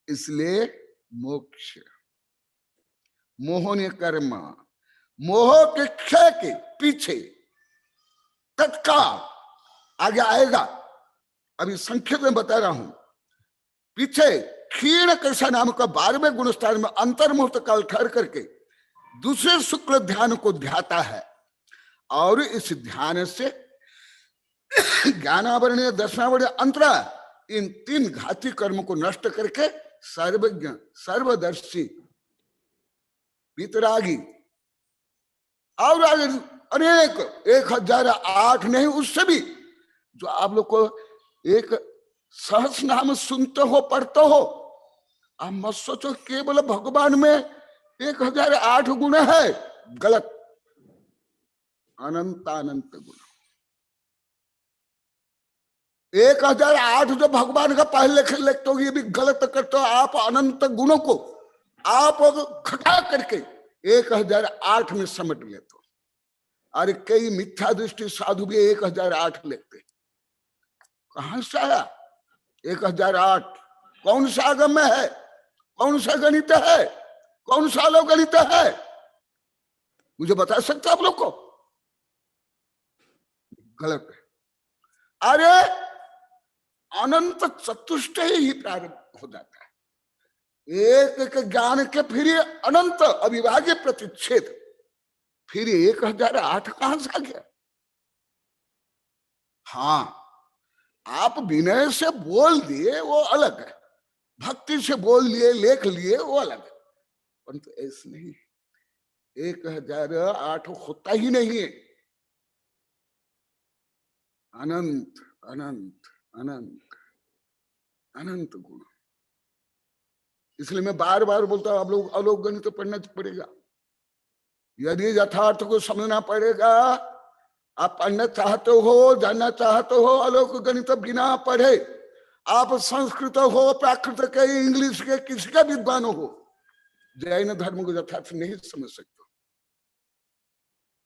इसलिए मोक्ष मोहन कर्म, मोह के क्षय के पीछे तत्काल आगे आएगा। अभी संक्षिप्त में बता रहा हूं। पीछे क्षीण कृष्ण नाम का 12वें गुणस्थान में अंतर्मुहूर्त काल ठहर करके दूसरे शुक्ल ध्यान को ध्याता है, और इस ध्यान से ज्ञानावरणीय, दर्शनावरणीय, अंतरा, इन 3 घाती कर्म को नष्ट करके सर्वज्ञ, सर्वदर्शी, वितरागी और आगे अनेक 1008 नहीं, उससे भी जो आप लोग को एक सहस्र नाम सुनते हो, पढ़ते हो, आप मत सोचो केवल भगवान में 1008 गुण है। गलत, अनंत अनंत गुण। 1008 जो भगवान का पहले लिखते हो, ये भी गलत करते हो आप। अनंत गुणों को आप घटा करके 1008 में समेट लेते हो। अरे कई मिथ्या दृष्टि साधु भी 1008 लिखते, कहां से आया 1008? कौन सा आगम में है? कौन सा गणित है? कौन सा अलग गणित है? मुझे बता सकते आप लोग को? गलत है। अरे अनंत चतुष्ट ही प्रारंभ हो जाता है। एक एक ज्ञान के फिर अनंत अविभाज्य प्रतिच्छेद, फिर 1008 कहां से आ गया? हाँ, आप विनय से बोल दिए वो अलग है, भक्ति से बोल लिए, लेख लिए, वो अलग है, परंतु ऐसे नहीं। 1008 होता ही नहीं है। अनंत अनंत अनंत अनंत गुण। इसलिए मैं बार बार बोलता हूं, आप लोग अलोक गणित तो पढ़ना पड़ेगा। यदि यथार्थ को समझना पड़ेगा, आप पढ़ना चाहते हो, जानना चाहते हो, अलोक गणित बिना पढ़े आप संस्कृत हो, प्राकृत के, इंग्लिश के, किसी का विद्वान हो, जैन धर्म को यथार्थ नहीं समझ सकते।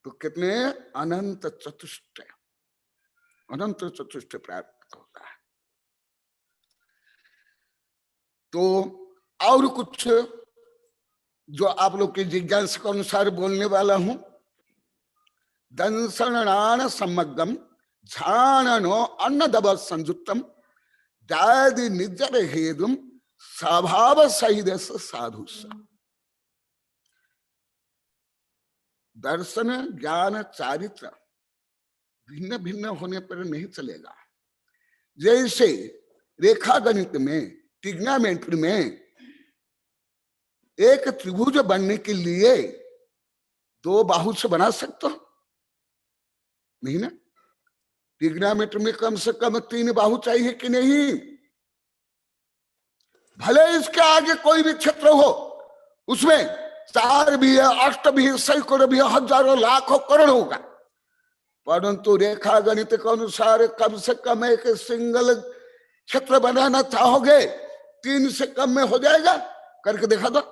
तो कितने अनंत चतुष्ट, अनंत चतुष्ट प्राप्त होता है। तो और कुछ जो आप लोग की जिज्ञासा के अनुसार बोलने वाला हूं। दंसनान समग्रम झाननो अन्नदब संयुक्तम दादि निजर हेदुम स्वभाव सहित साधु। दर्शन, ज्ञान, चारित्र भिन्न भिन्न होने पर नहीं चलेगा। जैसे रेखा गणित में, ट्रिग्नोमेट्री में एक त्रिभुज बनने के लिए 2 बाहु से बना सकते हो? नहीं ना। ट्रिग्नोमेट्री में कम से कम 3 बाहु चाहिए कि नहीं? भले इसके आगे कोई भी क्षेत्र हो, उसमें 4 भी है, 8 भी है, सैकड़ों भी है, हजारों, लाखों, करोड़ होगा, परंतु रेखा गणित के अनुसार कम से कम एक सिंगल क्षेत्र बनाना चाहोगे, 3 से कम में हो जाएगा? करके देखा दो।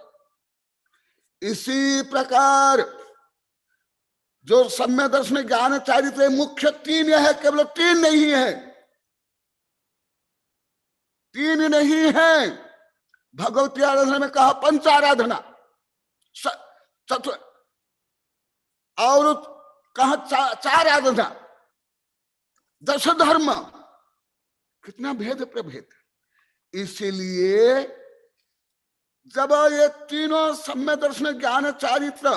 इसी प्रकार जो सम्यक दर्शन, ज्ञान, चारित्र मुख्य 3 है, केवल 3 नहीं है, 3 नहीं है। भगवती आराधना में कहा पंचाराधना, और कहा 4 आराधना, 10 धर्म, कितना भेद प्रभेद। इसीलिए जब ये तीनों सम्यक दर्शन, ज्ञान, चारित्र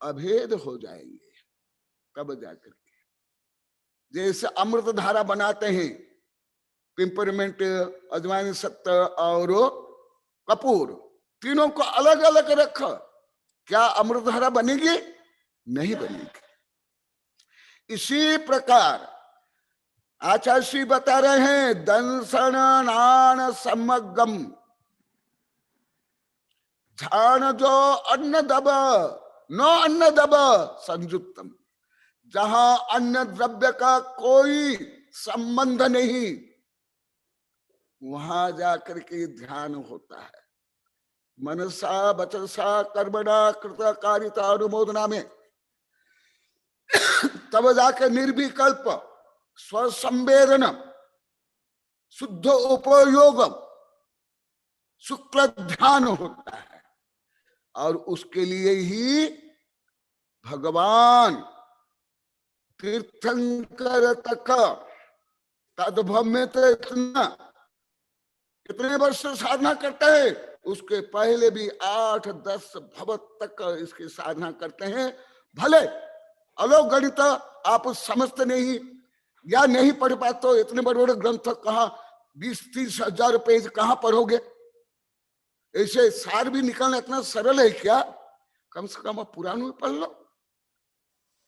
अभेद हो जाएंगे, तब जाकर के जैसे अमृत धारा बनाते हैं, पिंपरमेंट, अजवाइन, सत्ता और कपूर, तीनों को अलग अलग रखो, क्या अमृत धारा बनेगी? नहीं बनेगी। इसी प्रकार आचार्य श्री बता रहे हैं, दंसन नान समगम झान जो अन्न दब नो अन्न दब संयुक्तम, जहां अन्न द्रव्य का कोई संबंध नहीं, वहां जाकर के ध्यान होता है। मनसा वचसा कर्मणा कृतकारिता अनुमोदना में तब जाके निर्विकल्प स्वसंवेदन शुद्ध उपयोग शुक्ल ध्यान होता है। और उसके लिए ही भगवान तीर्थंकर तक तद्भव में तो कितने वर्ष से साधना करते हैं, उसके पहले भी 8-10 भव तक इसकी साधना करते हैं। भले अलोक गणित आप समझते नहीं या नहीं पढ़ पाते तो इतने बड़े बड़े ग्रंथ कहाँ 20-30 हजार पेज कहाँ पढ़ोगे? ऐसे सार भी निकालना इतना सरल है क्या? कम से कम पुराण में पढ़ लो।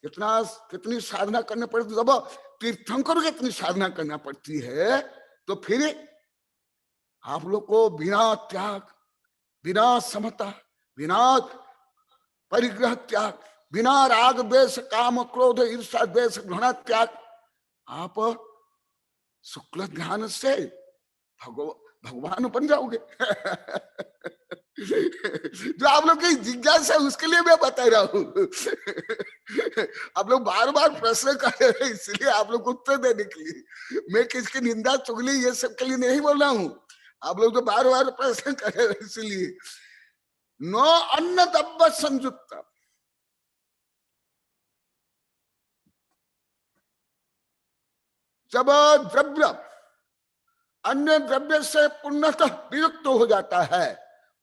कितनी साधना करनी पड़ती, जब तीर्थंकर को इतनी साधना करना पड़ती है तो फिर आप लोग को बिना त्याग, बिना समता, बिना परिग्रह त्याग, बिना राग द्वेष काम क्रोध ईर्ष्या द्वेष घृणा त्याग, आप शुक्ल ध्यान से भगवान बन जाओगे। जो आप लोग की जिज्ञासा है उसके लिए मैं बता रहा हूं। आप लोग बार बार प्रश्न कर रहे हैं इसलिए आप लोग उत्तर देने के लिए, मैं किसकी निंदा चुगली ये सब के लिए नहीं बोल रहा हूं। आप लोग तो बार बार प्रश्न कर रहे हैं इसलिए। नो अन्न दब्ब संयुक्त, जब द्रव्य अन्य द्रव्य से पूर्णतः वियुक्त हो जाता है,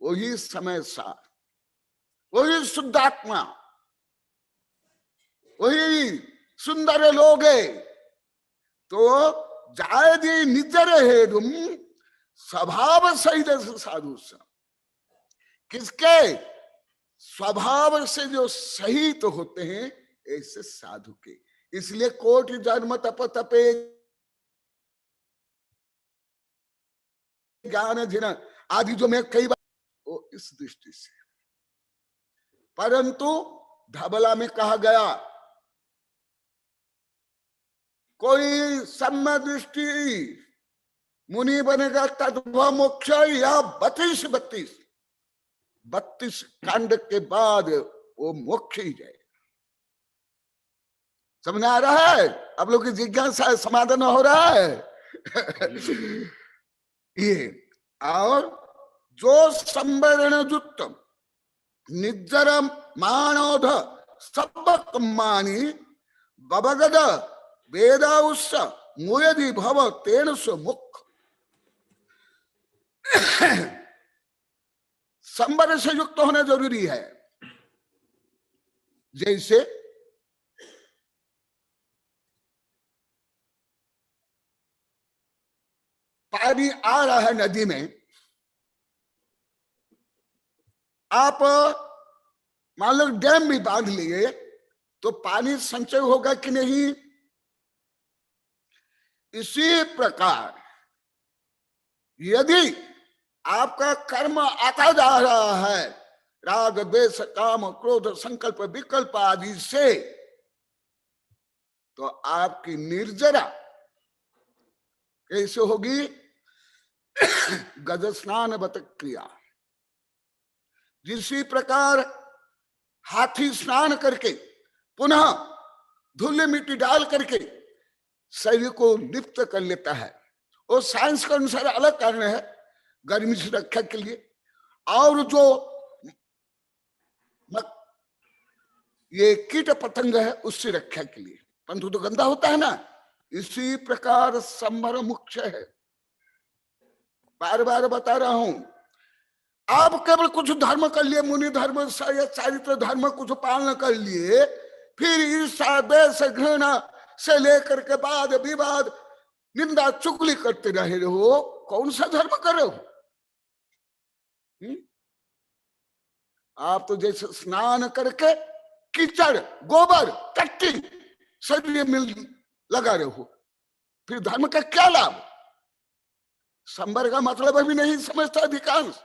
वही समय सार, वही शुद्धात्मा, वही सुंदर लोग है। तो जायदी निजर हेदुम स्वभाव सहित साधु से, किसके स्वभाव से जो सहित होते हैं ऐसे साधु के। इसलिए कोटि जन्म तप तपे ज्ञान जिन आदि जो मैं कई बार वो इस दृष्टि से, परंतु धबला में कहा गया कोई सम्य दृष्टि मुनि बनेगा तद्भव मोक्ष या 32 कांड के बाद वो मोक्ष ही जाएगा। समझ आ रहा है? आप लोग की जिज्ञासा समाधान हो रहा है? ये और जो संवरण युक्त निजर मानोध सब मानी बबगद वेदाउस मुयदि भव तेन मुख। संवर से युक्त होना जरूरी है। जैसे पानी आ रहा है नदी में, आप मान लो डैम भी बांध लिए तो पानी संचय होगा कि नहीं? इसी प्रकार यदि आपका कर्म आता जा रहा है राग द्वेष काम क्रोध संकल्प विकल्प आदि से, तो आपकी निर्जरा कैसे होगी? गज स्नान बत क्रिया। जिसी प्रकार हाथी स्नान करके पुनः धूल मिट्टी डाल करके शरीर को लिप्त कर लेता है, और साइंस के अनुसार अलग कारण है, गर्मी से रक्षा के लिए, और जो ये कीट पतंग है उससे रक्षा के लिए, परंतु तो गंदा होता है ना। इसी प्रकार संवर मुख्य है। बार बार बता रहा हूं, आप केवल कुछ धर्म कर लिए, मुनि धर्म या चारित्र धर्म कुछ पालन कर लिए, फिर ईर्ष्या द्वेष घृणा से लेकर के बाद विवाद निंदा चुगली करते रहे हो, कौन सा धर्म कर रहे हो? आप तो जैसे स्नान करके कीचड़ गोबर टट्टी शरीर में लगा रहे हो, फिर धर्म का क्या लाभ? संवर का मतलब अभी नहीं समझता अधिकांश।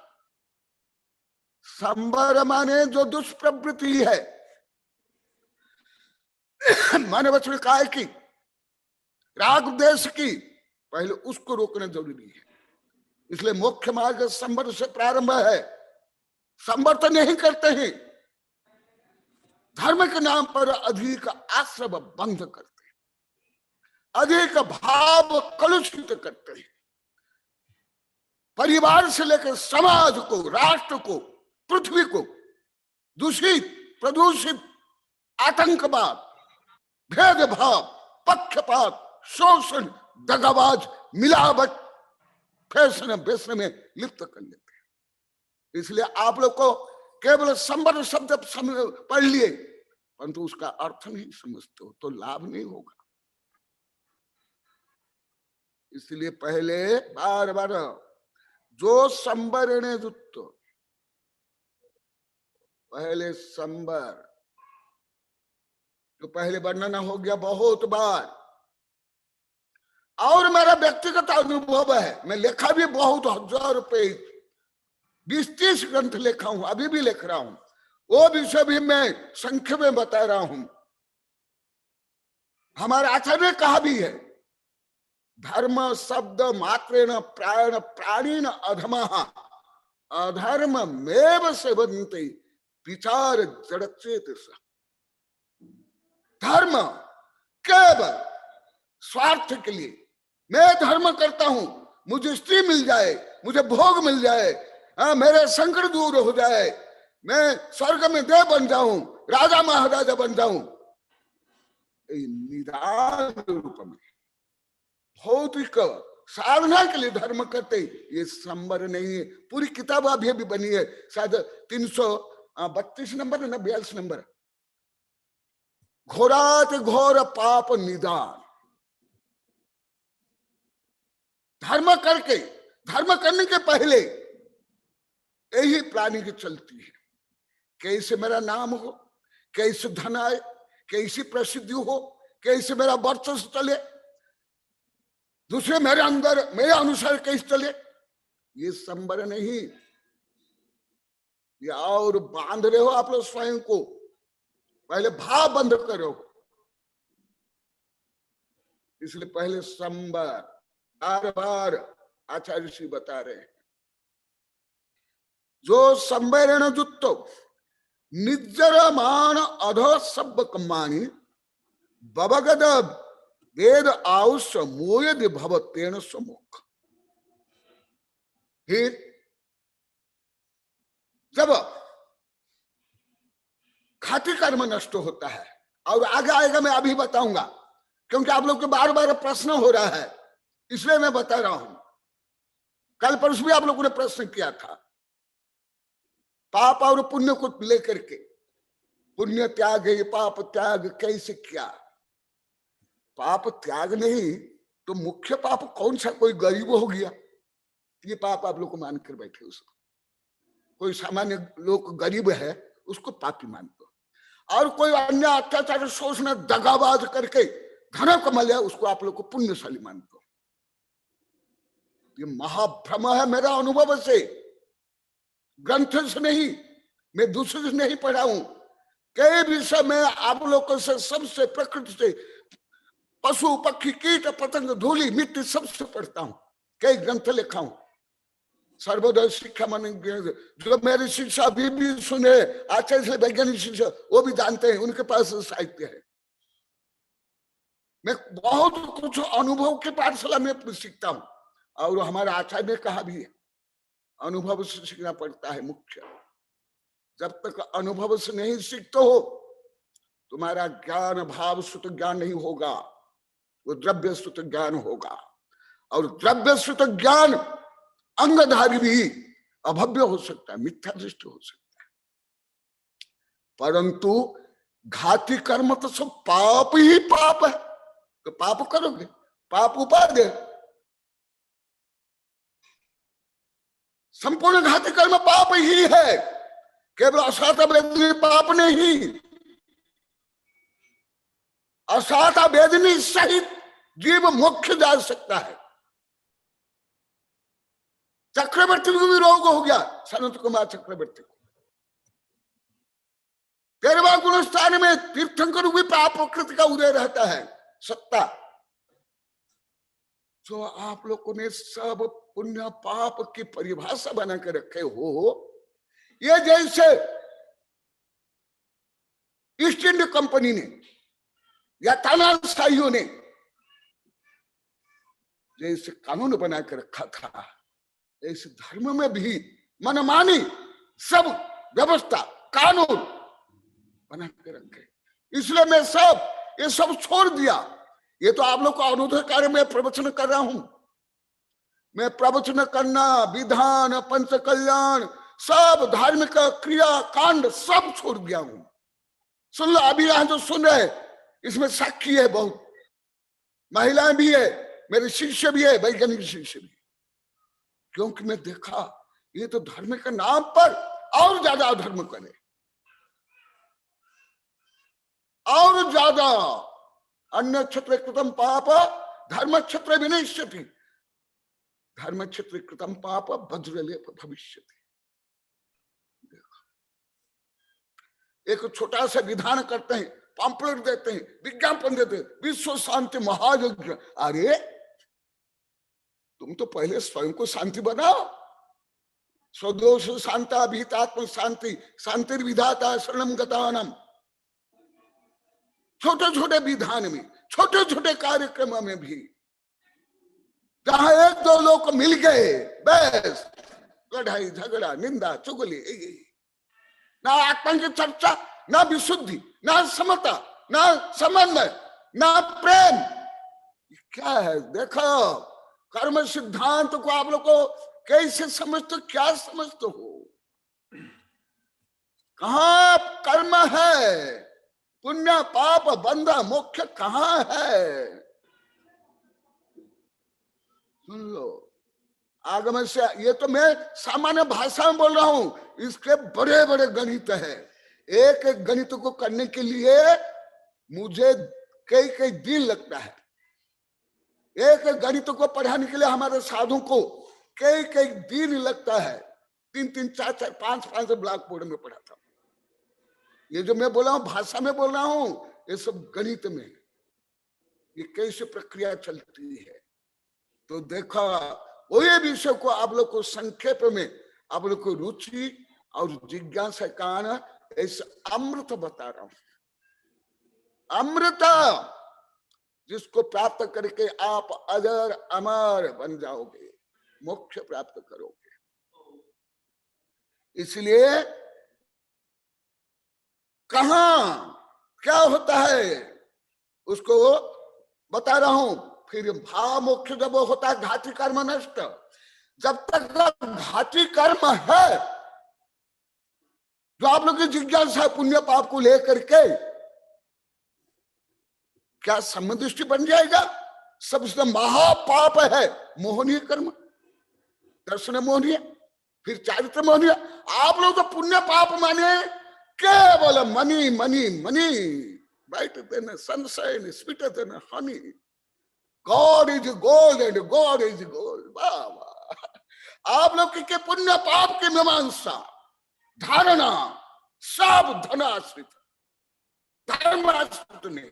संवर माने जो दुष्प्रवृत्ति है, माने वचन काय की, राग द्वेष की, पहले उसको रोकना जरूरी है। इसलिए मुख्य मार्ग संवर से प्रारंभ है। संवर तो नहीं करते हैं, धर्म के नाम पर अधिक आश्रव बंध करते हैं, अधिक भाव कलुषित करते हैं। परिवार से लेकर समाज को, राष्ट्र को, पृथ्वी को दूषित, प्रदूषित, आतंकवाद, भेदभाव, पक्षपात, शोषण, दगाबाज, मिलावट, फैशन वैशन में लिप्त कर लेते हैं। इसलिए आप लोग को केवल संवर शब्द पढ़ लिए परंतु उसका अर्थ नहीं समझते हो तो लाभ नहीं होगा। इसलिए पहले बार बार जो संवरण युक्त, पहले संवर, तो पहले वर्णन हो गया बहुत बार। और मेरा व्यक्तिगत अनुभव है, मैं लिखा भी बहुत, 1000 पेज 20-30 ग्रंथ लिखा हूं, अभी भी लिख रहा हूं, वो विषय भी मैं संक्षेप में बता रहा हूं। हमारे आचार्य ने कहा भी है, धर्म शब्द मात्रेण प्रायण प्राणीन अधमः अधर्म मेव सेवन्ते विचार जड़चेत। धर्म केवल स्वार्थ के लिए, मैं धर्म करता हूं, मुझे स्त्री मिल जाए, मुझे भोग मिल जाए, मेरे संकट दूर हो जाए, मैं स्वर्ग में देव बन जाऊं, राजा महाराजा बन जाऊं, निदान रूप में भौतिक साधना के लिए धर्म करते, ये संवर नहीं है। पूरी किताब अभी भी बनी है, शायद 332 नंबर है ना, 42 नंबर, घोरात घोर पाप निदान। धर्म करके, धर्म करने के पहले यही प्लानिंग चलती है, कैसे मेरा नाम हो, कैसे धन आए, कैसी प्रसिद्धि हो, कैसे मेरा वर्चस्व चले, दूसरे मेरे अंदर मेरे अनुसार कैसे चले, ये संवर नहीं। ये और बांध रहे हो आप लोग स्वयं को, पहले भाव बंद करो। इसलिए पहले संवर, बार बार आचार्य श्री बता रहे हैं, जो संवरण युक्त निजरमान अध सब कमानी बवगद वेद आउष मोयद भवतेन सम्मुख। फिर जब खाती कर्म नष्ट होता है, और आगे आएगा, मैं अभी बताऊंगा, क्योंकि आप लोग को बार बार प्रश्न हो रहा है, इसलिए मैं बता रहा हूं। कल परसों भी आप लोगों ने प्रश्न किया था, पाप और पुण्य को लेकर के, पुण्य त्याग है, पाप त्याग कैसे किया? पाप त्याग नहीं तो मुख्य पाप कौन सा? कोई गरीब हो गया, ये पाप आप लोग को मान कर बैठे उसको। कोई सामान्य लोग गरीब है उसको पापी मानते हो, और कोई अन्य अत्याचार शोषण दगाबाज करके धन कमा लिया उसको आप लोग को पुण्यशाली मानते हो। ये महाभ्रम है मेरा अनुभव से, ग्रंथ से नहीं, मैं दूसरे से नहीं पढ़ा हूं। कई विषय में आप लोगों से, सबसे, प्रकृति से, पशु पक्षी कीट पतंग धूलि मिट्टी सबसे पढ़ता हूं, कई ग्रंथ लिखा हूं। सर्वोदय शिक्षा मन, जो मेरी शिक्षा अभी भी सुने, आचार्य से वैज्ञानिक शिक्षा, वो भी जानते हैं, उनके पास साहित्य है। मैं बहुत कुछ अनुभव के पाठशाला में सीखता हूं, और हमारा आचार्य ने कहा भी है, अनुभव से सीखना पड़ता है मुख्य। जब तक अनुभव से नहीं सीखते हो, तुम्हारा ज्ञान भाव सुत ज्ञान नहीं होगा, वो द्रव्य सुत ज्ञान होगा, और द्रव्य सुत ज्ञान अंगधारी भी अभव्य हो सकता है, मिथ्या दृष्टि हो सकता है। परंतु घाती कर्म तो सब पाप ही पाप है, तो पाप करोगे, पाप उपादेय। संपूर्ण घाती कर्म पाप ही है, केवल असाता वेदनी पाप नहीं। असाता वेदनी सहित जीव मोक्ष जा सकता है। चक्रवर्ती को भी रोग हो गया, सनत कुमार चक्रवर्ती को। 13वां गुण स्थान में तीर्थंकर भी पाप प्रकृति का उदय रहता है, सत्ता। जो आप लोगों ने सब पुण्य पाप की परिभाषा बना के रखे हो, ये जैसे ईस्ट इंडिया कंपनी ने या तानाशाहियों ने जैसे कानून बना के रखा था, ऐसे धर्म में भी मनमानी सब व्यवस्था कानून बना के रखे। इसलिए मैं ये सब छोड़ दिया। ये तो आप लोग को अनुरोध कार्य में प्रवचन कर रहा हूं। मैं प्रवचन करना, विधान, पंच कल्याण, सब धार्मिक क्रिया कांड सब छोड़ दिया हूं। सुन लो, अभी यहां जो सुन रहे इसमें साक्षी है, बहुत महिलाएं भी है, मेरे शिष्य भी है, वैज्ञानिक शिष्य भी। क्योंकि मैं देखा ये तो धर्म के नाम पर और ज्यादा अधर्म करे, और ज्यादा। अन्य क्षेत्र कृतम पाप धर्म क्षेत्र विनश्यति, धर्म क्षेत्र कृतम पाप वज्रलेप भविष्यति। एक छोटा सा विधान करते हैं, पॉम्पलेट देते हैं, विज्ञापन देते हैं, विश्व शांति महायज्ञ। अरे तुम तो पहले स्वयं को शांति बनाओ। स्वदोष शांता भीतात्म शांति, शांति विधाता शरणम गतानम। छोटे छोटे विधान में, छोटे छोटे कार्यक्रम में भी जहां एक दो लोग मिल गए, बस लड़ाई झगड़ा निंदा चुगली, ना आत्मा की चर्चा, ना विशुद्धि, ना समता, ना समन्वय, ना प्रेम। क्या है? देखो कर्म सिद्धांत को आप लोग को कैसे समझते, क्या समझते हो? कहाँ कर्म है? पुण्य पाप बंध मोक्ष कहाँ है? सुन लो, आगम से, ये तो मैं सामान्य भाषा में बोल रहा हूं, इसके बड़े बड़े गणित है। एक एक गणित को करने के लिए मुझे कई कई दिन लगता है। एक एक गणित को पढ़ाने के लिए हमारे साधु को कई कई दिन लगता है। 3-3, 4-4, 5-5 ब्लॉक बोर्ड में पढ़ा था। ये जो मैं बोल रहा हूं भाषा में बोल रहा हूं, ये सब गणित में ये कैसे प्रक्रिया चलती है। तो देखा, वही विषय को आप लोग को संक्षेप में आप लोग को रुचि और जिज्ञासा कारण ऐसे अमृत बता रहा हूं। अमृत जिसको प्राप्त करके आप अजर अमर बन जाओगे, मोक्ष प्राप्त करोगे। इसलिए कहां क्या होता है उसको बता रहा हूं। फिर भाव मोक्ष जब होता है घाती कर्म नष्ट। जब तक घाती कर्म है, जो आप लोग की जिज्ञासा पुण्य पाप को लेकर के, क्या समदृष्टि बन जाएगा? सबसे महापाप है मोहनीय कर्म, दर्शन मोहनीय, फिर चारित्र मोहनीय। आप लोग तो पुण्य पाप माने केवल money money money, brighter than sunshine, sweeter than honey. God is gold and God is gold. वाह, आप लोग के पुण्य पाप की मीमांसा, धारणा सब धनाश्रित, धर्माश्रित नहीं,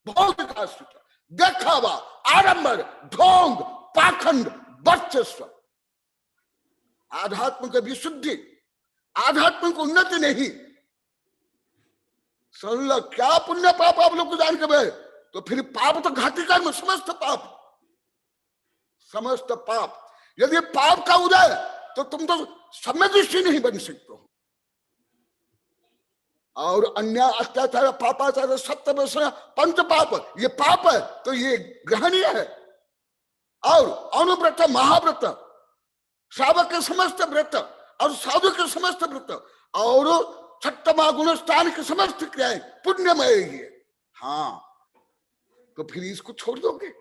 भौतिक आश्रित, देखावा, आडंबर, ढोंग, पाखंड, वर्चस्व। आध्यात्मिक विशुद्धि, आध्यात्मिक उन्नति नहीं। सुन लो, क्या पुण्य पाप आप लोग को जान के भाई, तो फिर पाप तो घाती कर्म, समस्त पाप, समस्त पाप। यदि पाप का उदय, तो तुम तो समदृष्टि नहीं बन सकते हो। और अन्य अत्याचार, पापाचार, सत्य व्यसन, पंच पाप, ये पाप है तो ये ग्रहणीय है। और अनुव्रत, महाव्रत, श्रावक के समस्त व्रत और साधु के समस्त व्रत और छठमा गुणस्थान की समस्त क्रियाएं पुण्यमय है। हाँ, तो फिर इसको छोड़ दोगे?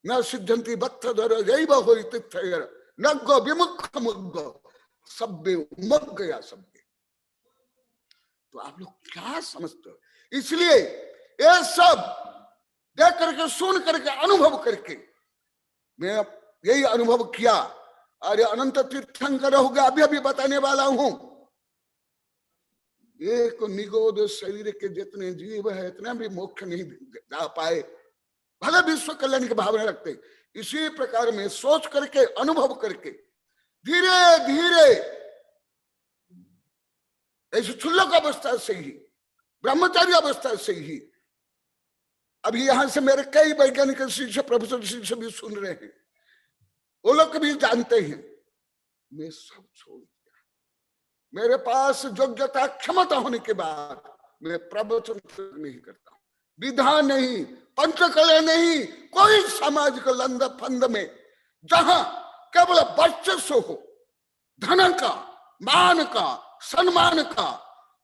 न सिद्धंति बत्थधर जैव होई तिथयर नग्गो विमुख मुग्गो सब्बे उमग गया सब्बे। तो आप लोग क्या समझते हो? इसलिए ये सब देख करके, सुन करके, अनुभव करके मैं यही अनुभव किया। अरे अनंत तीर्थंकर हो गया, अभी अभी बताने वाला हूं। एक निगोद शरीर के जितने जीव है, इतना भी मोक्ष नहीं जा पाए। भले विश्व कल्याण की भावना रखते। इसी प्रकार में सोच करके, अनुभव करके, धीरे धीरे ऐसे क्षुल्लक अवस्था से ही, ब्रह्मचारी अवस्था से ही, अभी यहां से मेरे कई वैज्ञानिक शिष्य, प्रोफेसर शिष्य भी सुन रहे हैं, वो लोग भी जानते हैं, मैं सब छोड़ दिया। मेरे पास योग्यता, क्षमता होने के बाद मैं प्रवचन नहीं करता, विधान नहीं, पंचकला नहीं, कोई सामाजिक लंद फंद में जहां केवल वर्चस्व हो, धन का, मान का, सम्मान का,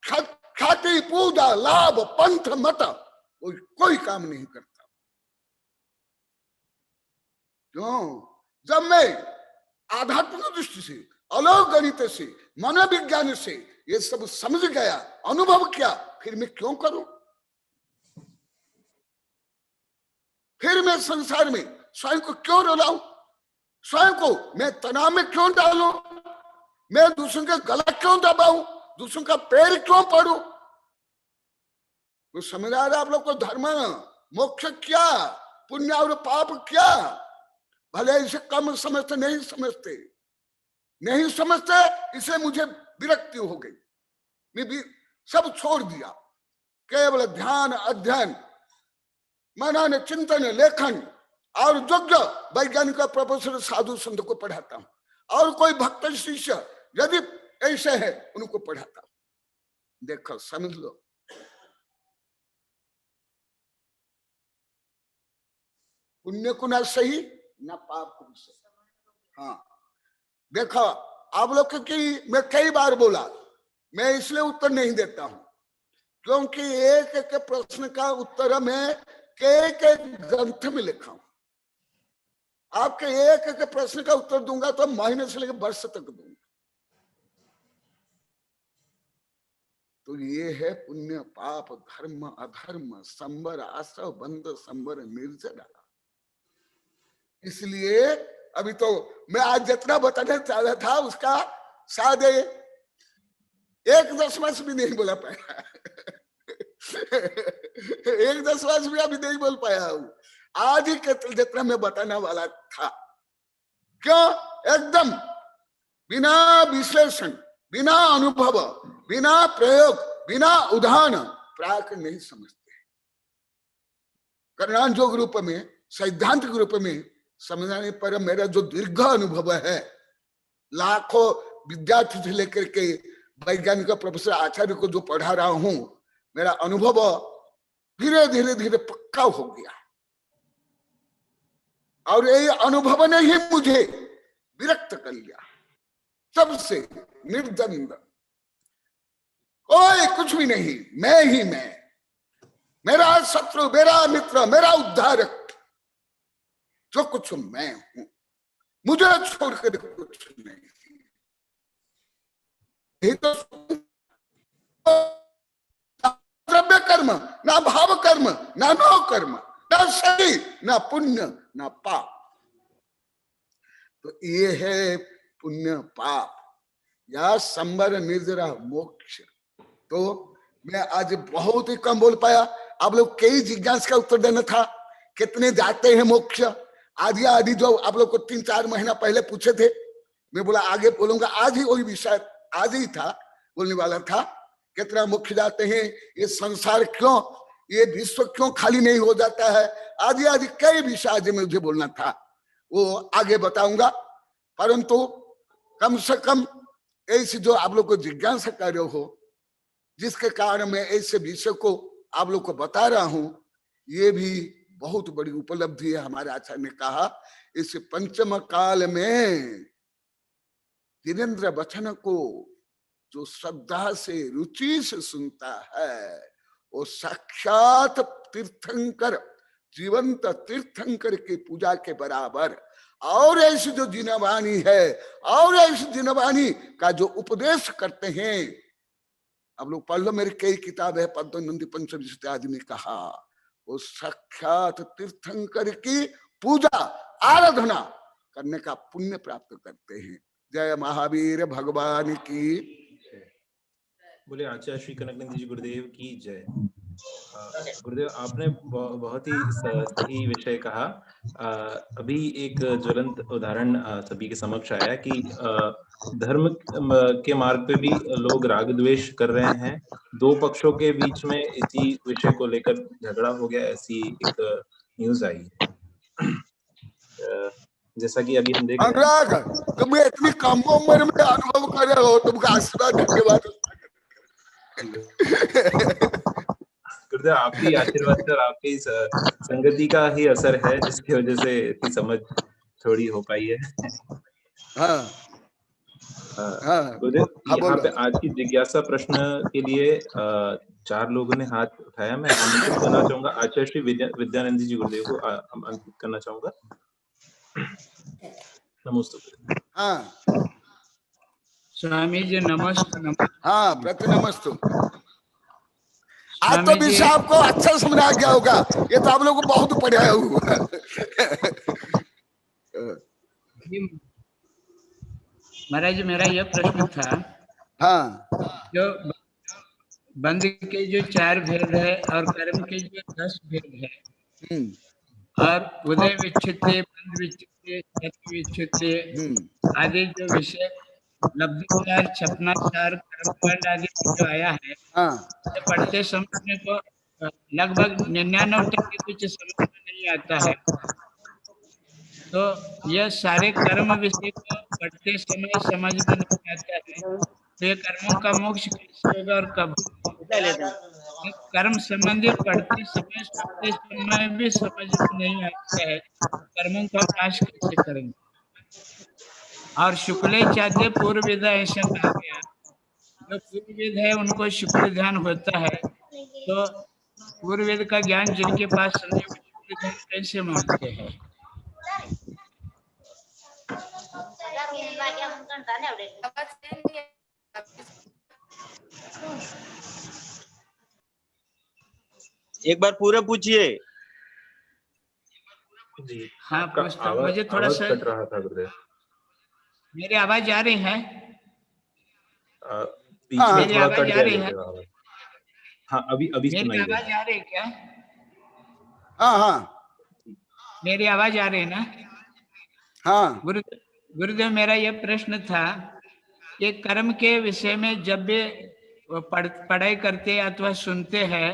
ख्याति, पूजा, लाभ, पंथ, मत, कोई काम नहीं करता। क्यों? जब मैं आध्यात्मिक दृष्टि से, अलौकिक गणित से, मनोविज्ञान से ये सब समझ गया, अनुभव किया, फिर मैं क्यों करूं? फिर मैं संसार में स्वयं को क्यों रुलाऊं? स्वयं को मैं तनाव में क्यों डालूं? मैं दूसरों का गला क्यों दबाऊं? दूसरों का पैर क्यों पड़ूं? वो समझ आ रहा है आप लोग को? धर्म, मोक्ष क्या, पुण्य और पाप क्या? भले इसे कम समझते, नहीं समझते, नहीं समझते, इसे मुझे विरक्ति हो गई। मैं भी सब छोड़ दिया, केवल ध्यान, अध्ययन, मनन, चिंतन, लेखन और योग्य वैज्ञानिक, प्रोफेसर, साधु संत को पढ़ाता हूं, और कोई भक्त शिष्य यदि ऐसे है उनको पढ़ाता हूं। देखो, समझ लो, पुण्य को ना सही ना पाप को सही। हाँ, देखो आप लोग की मैं कई बार बोला, मैं इसलिए उत्तर नहीं देता हूं क्योंकि एक एक प्रश्न का उत्तर मैं एक ग्रंथ में लिखा हूं। आपके एक एक प्रश्न का उत्तर दूंगा तो महीने से लेकर वर्ष तक दूंगा। तो ये है पुण्य, पाप, धर्म, अधर्म, संबर, आश्रव, बंध, संबर, निर्जरा। इसलिए अभी तो मैं आज जितना बताना चाह रहा था उसका शायद 1/10 भी नहीं बोला पाया। 1/10 भी अभी नहीं बोल पाया हूं। आज ही जितना मैं बताने वाला था। क्यों? एकदम बिना विश्लेषण, बिना अनुभव, बिना प्रयोग, बिना उदाहरण प्राक नहीं समझते। कर्णानुयोग रूप में, सैद्धांतिक रूप में समझाने पर मेरा जो दीर्घ अनुभव है, लाखों विद्यार्थी से लेकर के वैज्ञानिक, प्रोफेसर, आचार्य को जो पढ़ा रहा हूं, मेरा अनुभव धीरे धीरे धीरे पक्का हो गया। और ये अनुभव ने ही मुझे विरक्त कर लिया, सबसे निर्द्वंद, कोई कुछ भी नहीं, मैं ही मैं, मेरा शत्रु, मेरा मित्र, मेरा उद्धारक, जो कुछ मैं हूं, मुझे छोड़कर कुछ नहीं। ये तो द्रव्य कर्म, ना भाव कर्म, ना नो कर्म, ना सही, ना पुण्य, ना पाप। तो ये है पुण्य पाप या संबर, निर्जरा, मोक्ष। तो मैं आज बहुत ही कम बोल पाया। आप लोग कई जिज्ञासा का उत्तर देना था, कितने जाते हैं मोक्ष? आदि आदि जो आप लोग को 3-4 महीना पहले पूछे थे, मैं बोला आगे बोलूंगा। आज ही वही विषय आज ही था, बोलने वाला था, कितना मोक्ष जाते हैं, ये संसार क्यों, ये विश्व क्यों खाली नहीं हो जाता है, आदि आदि कई विषय आज मुझे बोलना था, वो आगे बताऊंगा। परंतु कम से कम ऐसी जो आप लोग को जिज्ञासा कार्य हो, जिसके कारण मैं ऐसे विषय को आप लोग को बता रहा हूं, ये भी बहुत बड़ी उपलब्धि है। हमारे आचार्य ने कहा, इस पंचम काल में जिनेंद्र वचन को जो श्रद्धा से, रुचि से सुनता है, वो साक्षात तीर्थंकर, जीवंत तीर्थंकर की पूजा के बराबर। और ऐसी जो जिनवाणी है, और ऐसी जिनवाणी का जो उपदेश करते हैं, आप लोग पढ़ लो, मेरी कई किताब है, पद्मनंदी पंचविंशति आदि में कहा, वो साक्षात तीर्थंकर की पूजा, आराधना करने का पुण्य प्राप्त करते हैं। जय महावीर भगवान की। बोले आचार्य श्री कनकनंद जी गुरुदेव की जय। गुरुदेव, आपने बहुत ही सही विषय कहा। अभी एक ज्वलंत उदाहरण सभी के समक्ष आया कि धर्म के मार्ग पे भी लोग राग द्वेष कर रहे हैं। दो पक्षों के बीच में इसी विषय को लेकर झगड़ा हो गया, ऐसी एक न्यूज आई है। जैसा कि अभी हम देख रहे हैं। अनुराग, तुम इतनी कम उम्र में अनुभव कर रहे हो, तुमका आशीर्वाद धन्यवाद। गुरुदेव, आपकी आशीर्वाद से और आपकी संगति का ही असर है जिसकी वजह से इतनी समझ थोड़ी हो पाई है। हाँ हाँ, गुरुदेव, यहाँ बोलो। पे आज की जिज्ञासा प्रश्न के लिए 4 लोगों ने हाथ उठाया। मैं आमंत्रित करना चाहूंगा आचार्य श्री विद्यानंद जी गुरुदेव को आमंत्रित करना चाहूंगा। नमस्ते। हाँ स्वामी जी नमस्ते। हाँ, प्रति नमस्तु। आज तो विषय आपको अच्छा समझ आ गया होगा, ये तो आप लोगों को बहुत पढ़ाया हुआ। महाराज जी, मेरा यह प्रश्न था, हाँ, जो बंध के जो 4 भेद है और कर्म के जो 10 भेद है, और उदय विच्छित्ते, बंध विच्छित्ते, सत्य विच्छित्ते आदि जो विषय लब्धिसार, छपनासार, कर्मकांड आदि जो आया है, तो पढ़ते समय तो लगभग 99% कुछ समझ में नहीं आता है। तो यह सारे कर्म विषय को पढ़ते समय समझ में नहीं आता है, तो ये कर्मों का मोक्ष कैसे होगा और कब? कर्म संबंधी पढ़ते समय सुनते समय भी समझ में नहीं आता है, कर्मों का नाश कैसे करेंगे? और शुक्ल चाद्य पूर्व विद ऐसा कहा गया, जो पूर्व विद है उनको शुक्ल ध्यान होता है, तो पूर्व वेद का ज्ञान जिनके पास शुक्ल ध्यान कैसे मानते हैं? एक बार पूरा पूछिए। जी हाँ, पूछता हूँ। मुझे थोड़ा सा कट रहा था गुरुदेव। मेरी आवाज आ रही है? बीच में मेरी थोड़ा आवाज कट आ रही गया। है? हाँ, अभी मेरी आवाज आ रही है क्या? हाँ हाँ, मेरी आवाज आ रही है ना? हाँ। गुरुदेव, मेरा यह प्रश्न था कि कर्म के विषय में जब भी पढ़ाई करते अथवा सुनते हैं,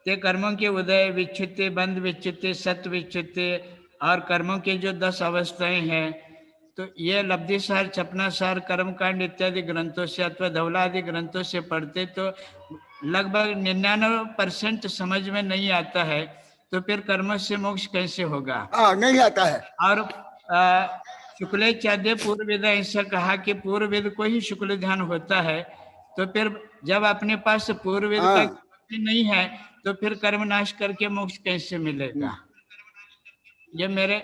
ते कर्मों के उदय विच्छित्ते, बंध विच्छित्ते, सत्य विच्छित्ते और कर्मों के जो 10 अवस्थाएं हैं, तो ये लब्धिसार, छपनासार, कर्मकांड इत्यादि ग्रंथों से अथवा धवला आदि ग्रंथों से पढ़ते तो लगभग 99% समझ में नहीं आता है, तो फिर कर्म से मोक्ष कैसे होगा? नहीं आता है। और शुक्ल चाद्य पूर्व वेद ऐसा कहा कि पूर्व वेद को ही शुक्ल ध्यान होता है, तो फिर जब अपने पास पूर्व वेद का नहीं है तो फिर कर्म नाश करके मोक्ष कैसे मिलेगा? ये मेरे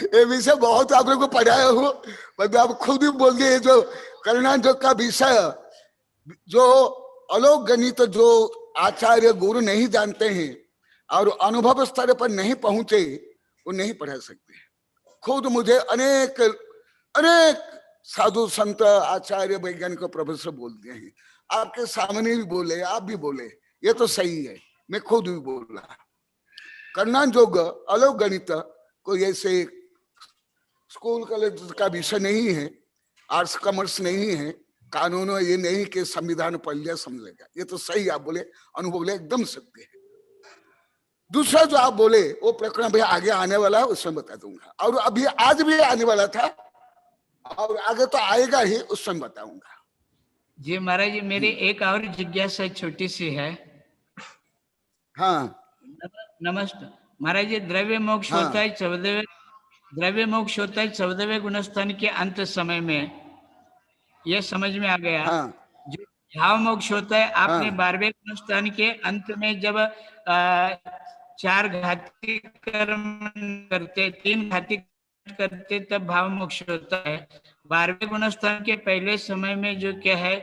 ये विषय बहुत आप लोग को पढ़ाया हो, मतलब आप खुद ही बोल दिए, जो कर्णाटक का विषय, जो अलौकिक गणित जो आचार्य गुरु नहीं जानते हैं और अनुभव स्तर पर नहीं पहुंचे, वो नहीं पढ़ा सकते। खुद मुझे अनेक साधु संत आचार्य वैज्ञानिक प्रोफेसर बोलते हैं, आपके सामने भी बोले, आप भी बोले, ये तो सही है, मैं खुद भी बोला। कर्णाटक अलौकिक गणित कोई ऐसे स्कूल कॉलेज का विषय नहीं है, आर्ट्स कॉमर्स नहीं है, कानून ये नहीं कि संविधान पढ़ लिया समझेगा, ये तो सही आप बोले, अनुभव बोले, एकदम सत्य है। दूसरा जो आप बोले वो प्रकरण भैया आगे आने वाला है, उसमें बता दूंगा, और अभी आज भी आने वाला था और आगे तो आएगा ही, उसमें बताऊंगा। जी महाराज जी, मेरी एक और जिज्ञासा छोटी सी है। हाँ नमस्ते महाराज जी, द्रव्य मोक्ष होता है 14वें, द्रव्य मोक्ष होता है 14वें गुणस्थान के अंत समय में, यह समझ में आ गया। जो भाव मोक्ष होता है आपने 12वें गुणस्थान के अंत में, जब 4 घाती कर्म करते, 3 घाती करते, तब भाव मोक्ष होता है। 12वें गुणस्थान के पहले समय में जो क्या है,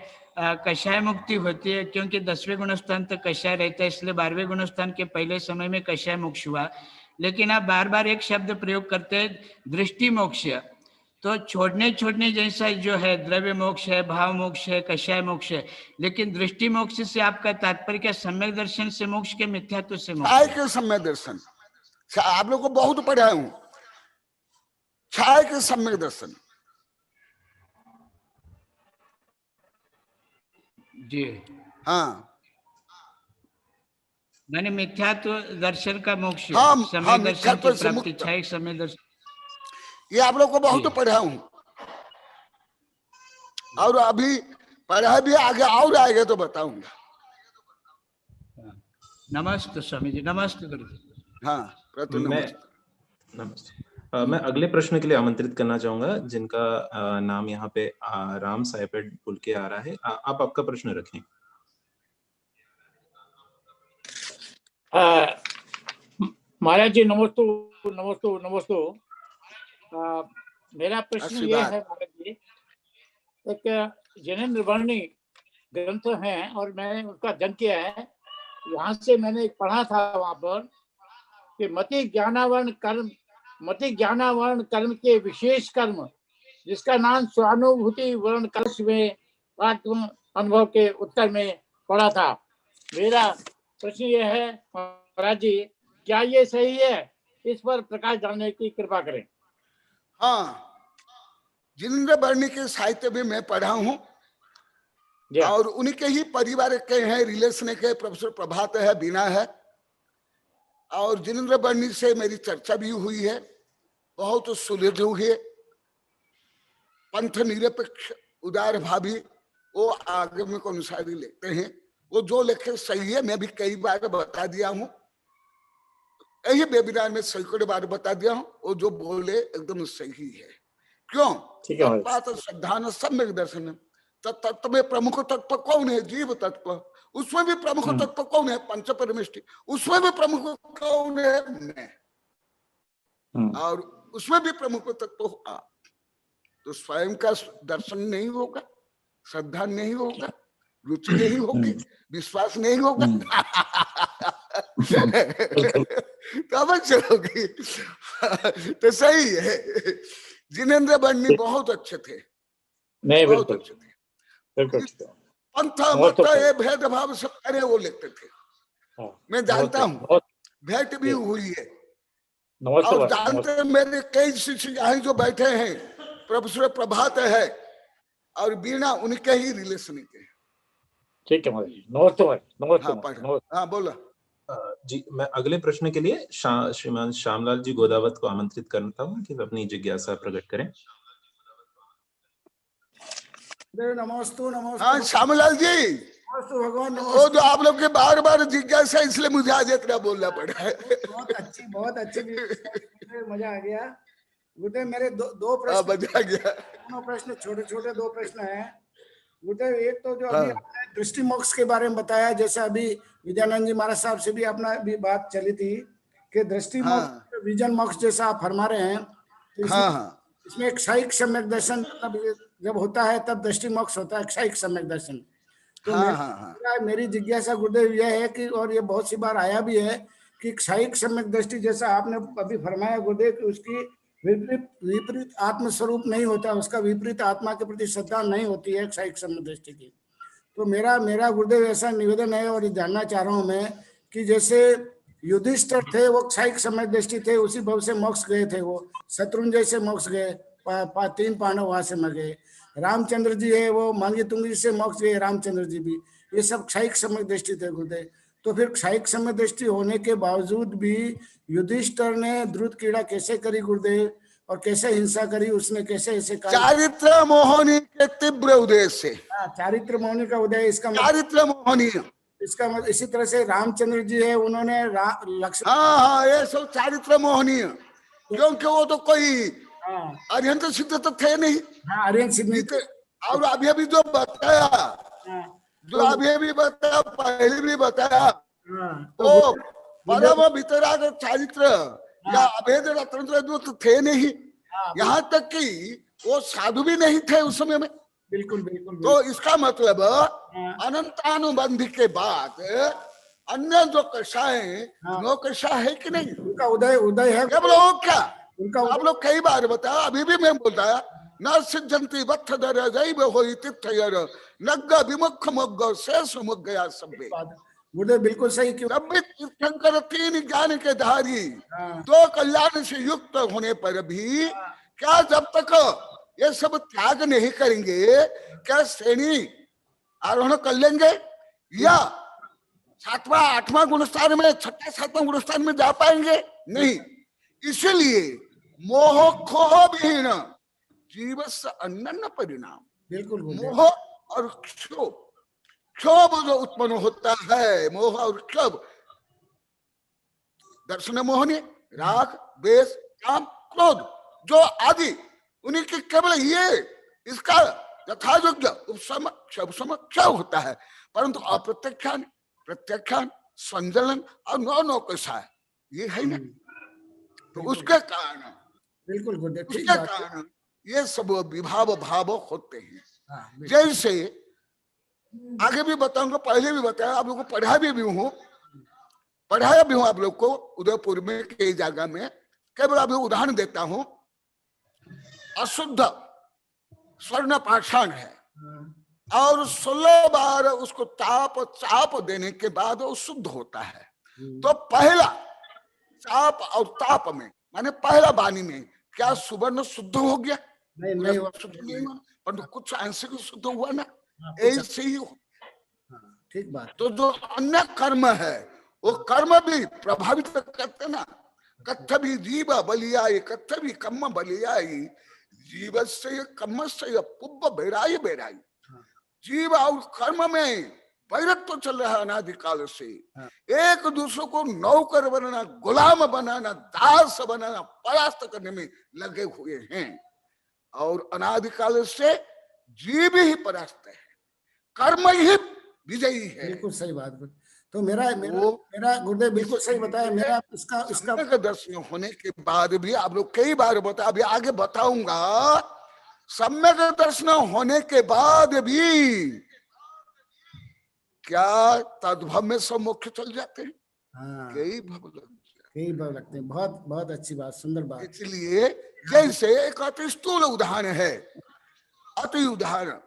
कषाय मुक्ति होती है, क्योंकि 10वें गुणस्थान तक कषाय रहता है, इसलिए 12वें गुणस्थान के पहले समय में कषाय मोक्ष हुआ। लेकिन आप बार बार एक शब्द प्रयोग करते हैं, दृष्टि मोक्ष, तो छोड़ने छोड़ने जैसा जो है द्रव्य मोक्ष है, भाव मोक्ष है, कषाय मोक्ष है, लेकिन दृष्टि मोक्ष से आपका तात्पर्य क्या सम्यक दर्शन से मोक्ष के मिथ्यात्व से मोक्ष? छाया के सम्यक दर्शन, आप लोग को बहुत पढ़ाया हूं, छाया के सम्यक दर्शन। जी हाँ, मैंने मिथ्यात्व दर्शन का मोक्ष, हाँ, समय हाँ, दर्शन मिथ्यात्व की से प्राप्ति, मुक्त। छाया समय दर्शन, ये आप लोग को बहुत जी। पढ़ा हूं, और अभी पढ़ा भी आगे और आएगा तो बताऊंगा। नमस्ते स्वामी जी, नमस्ते गुरुदेव। हाँ, प्रति नमस्ते। मैं अगले प्रश्न के लिए आमंत्रित करना चाहूंगा, जिनका नाम यहाँ पे राम साइपेड बोल के आ रहा है। आप आपका प्रश्न रखें। महाराज जी नमस्ते नमस्ते नमस्ते। मेरा प्रश्न ये है महाराज जी, एक जिनेन्द्र वर्णी ग्रंथ है और मैंने उसका अध्ययन किया है। वहां से मैंने पढ़ा था वहां पर कि मति ज्ञानावरण कर्म के विशेष कर्म, जिसका नाम स्वानुभूति वर्ण कर्म में आत्म अनुभव के उत्तर में पढ़ा था। मेरा प्रश्न ये है महाराज जी, क्या ये सही है? इस पर प्रकाश डालने की कृपा करें। हाँ, जिनेन्द्र वर्णी के साहित्य भी मैं पढ़ा हूं, और उन्हीं के ही परिवार के हैं, रिलेशन के प्रोफेसर प्रभात है, बीना है, और जिनेन्द्र वर्णी से मेरी चर्चा भी हुई है, बहुत सुलझ हुई है। पंथ निरपेक्ष उदार भावी वो आगम को अनुसारी लेते हैं, वो जो लिखे सही है। मैं भी कई बार बता दिया हूं, यही वेबिनार में सैकड़ों बार बता दिया हूं, वो जो बोले एकदम सही है। क्यों? श्रद्धा सम्यक दर्शन। तत्व में प्रमुख तत्व कौन है? जीव तत्व। उसमें भी प्रमुख तत्व कौन है? पंच परमेष्टि। उसमें भी प्रमुख कौन है? मैं। और उसमें भी प्रमुख तत्व आप। तो स्वयं का दर्शन नहीं होगा, श्रद्धा नहीं होगा, रुचि नहीं होगी, विश्वास नहीं होगा, तब चलोगी। तो सही है, जिनेन्द्र वर्णी बहुत अच्छे थे, बहुत अच्छे थे। पंथ मत ये भेदभाव सब करे वो लिखते थे, मैं जानता हूँ, भेंट भी हुई है। और जानते हैं मेरे कई शिष्य यहाँ जो बैठे हैं, प्रोफेसर प्रभात है और बीना, उनके ही रिलेशन के। ठीक है नमस्ते। हाँ बोला जी। मैं अगले प्रश्न के लिए श्रीमान श्यामलाल जी गोदावत को आमंत्रित करता हूँ कि अपनी जिज्ञासा प्रकट करें। नमस्ते। हाँ श्यामलाल जी, भगवान, वो जो आप लोग के बार बार जिज्ञासा, इसलिए मुझे आज इतना बोलना पड़ा है। बहुत अच्छी मजा आ गया गुरुदेव। मेरे दो प्रश्न, मजा आ गया। दोनों प्रश्न छोटे छोटे दो प्रश्न हैं गुरुदेव। एक तो जो अभी आपने दृष्टि मोक्ष के बारे में बताया, जैसे अभी विद्यानंद जी महाराज साहब से भी अपना भी बात चली थी कि दृष्टि मोक्ष, विजन मोक्ष जैसा आप फरमा रहे हैं, तो इसमें एक क्षयिक सम्यक दर्शन मतलब जब होता है तब दृष्टि मोक्ष होता है, क्षयिक सम्यक दर्शन। तो मेरी जिज्ञासा गुरुदेव यह है कि, और ये बहुत सी बार आया भी है कि क्षयिक सम्यक दृष्टि जैसा आपने अभी फरमाया गुरुदेव कि उसकी विपरीत आत्मस्वरूप नहीं होता, उसका विपरीत आत्मा के प्रति श्रद्धा नहीं होती है क्षयिक सम्यक दृष्टि की। तो मेरा गुरुदेव ऐसा निवेदन है और जानना चाह रहा हूं मैं कि जैसे युधिष्ठिर थे वो क्षयिक सम्यक दृष्टि थे, उसी भव से मोक्ष गए थे, वो शत्रुंजय से मोक्ष गए, 3 पांडव वहां से मर गए। रामचंद्र जी है वो मांगी तुंगी से मोक्ष गए, रामचंद्र जी भी, ये सब क्षयिक सम्यक दृष्टि थे गुरुदेव। तो फिर क्षयिक सम्यक दृष्टि होने के बावजूद भी युधिष्ठिर ने द्रुत क्रीड़ा कैसे करी गुरुदेव, और कैसे हिंसा करी उसने, कैसे ऐसे चारित्र मोहनी के तीव्र उदय से। चारित्र मोहनी का उदय, इसका चारित्र मोहनी, इसका इसी तरह से रामचंद्र जी है, उन्होंने लक्ष्मण, हाँ ये सब चारित्र मोहनी, क्योंकि वो तो कोई अरिहंत सिद्ध तो थे नहीं। अरिहंत सिद्ध। और अभी जो बताया, जो अभी बताया, पहले भी बताया, तो परम वितराग चारित्र या अभेद रत्न तो थे नहीं, यहाँ तक कि वो साधु भी नहीं थे उस समय में। बिल्कुल बिल्कुल। तो इसका मतलब अनंतानुबंध के बाद अन्य जो कषाय नो कषाय है कि नहीं, उनका उदय है। क्या क्या उनका आप लोग कई बार बताया, अभी भी मैं बोलता न सिद्धंति वत्थधर जैव होई तीर्थयर नग्ग विमुख मुग्ग शेष मुग गया सब्बे। गुरुदेव बिल्कुल सही। क्यों? नब्बे तीर्थंकर तीन ज्ञान के धारी, दो कल्याण से युक्त होने पर भी क्या जब तक ये सब त्याग नहीं करेंगे क्या श्रेणी आरोहण कर लेंगे या 7वां 8वां गुणस्थान में 6ठा 7वां गुणस्थान में जा पाएंगे? नहीं। इसीलिए मोह खोह विहीन जीवस्य अनन्य परिणाम। बिल्कुल मोह और क्षोभ, क्षोभ जो उत्पन्न होता है, मोह और क्षोभ, दर्शन मोहनी, राग, द्वेष, काम, क्रोध जो आदि, उन्हीं के केवल ये इसका यथायोग्य उपशम क्षम क्षय होता है, परंतु अप्रत्यक्षान प्रत्यक्षान संजलन और नौ नौ कैसा है ये है ना। तो उसके कारण बिल्कुल गुरुदेव, उसके कारण ये सब विभाव भाव होते हैं। जैसे आगे भी बताऊंगा, पहले भी बताया, आप लोगों को पढ़ाया भी हूँ आप लोग को उदयपुर में कई जगह में। केवल अभी उदाहरण देता हूं, अशुद्ध स्वर्ण पाषाण है और 16 बार उसको चाप देने के बाद वो शुद्ध होता है। तो पहला चाप और ताप में माने पहला बानी में क्या सुवर्ण शुद्ध हो गया? नहीं शुद्ध नहीं हुआ, परंतु कुछ अंश भी शुद्ध हुआ ना, ऐसे ही हो। ठीक बात। तो जो अन्य कर्म है वो कर्म भी प्रभावित करते ना। कत्थ भी जीव बलियाई कत्थ भी कम्म बलियाई जीवस्य कर्मस्य पुब्ब बेराई बेराई। जीव और कर्म में पैरत तो चल रहा है अनादिकाल से। एक दूसरे को नौकर बनाना, गुलाम बनाना, दास बनाना, परास्त करने में लगे हुए हैं और अनादिकाल से जीव ही परास्त है, कर्म ही विजयी है। बिल्कुल सही बात। तो मेरा गुरुदेव बिल्कुल सही बताया। मेरा इसका दर्शन होने के बाद भी आप लोग कई बार बता, अभी आगे बताऊंगा, सम्यक दर्शन होने के बाद भी क्या तद्भव में सब मुख्य चल जाते हैं? कई भव लगते हैं। बहुत बहुत अच्छी बात, सुंदर बात। इसलिए जैसे एक अति स्थूल उदाहरण है, अति उदाहरण,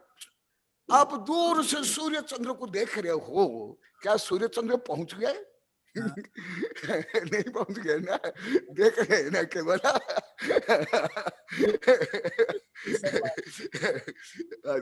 आप दूर से सूर्य चंद्र को देख रहे हो, क्या सूर्य चंद्र पहुंच गए? नहीं पहुंच गए ना, देख रहे हैं ना केवल।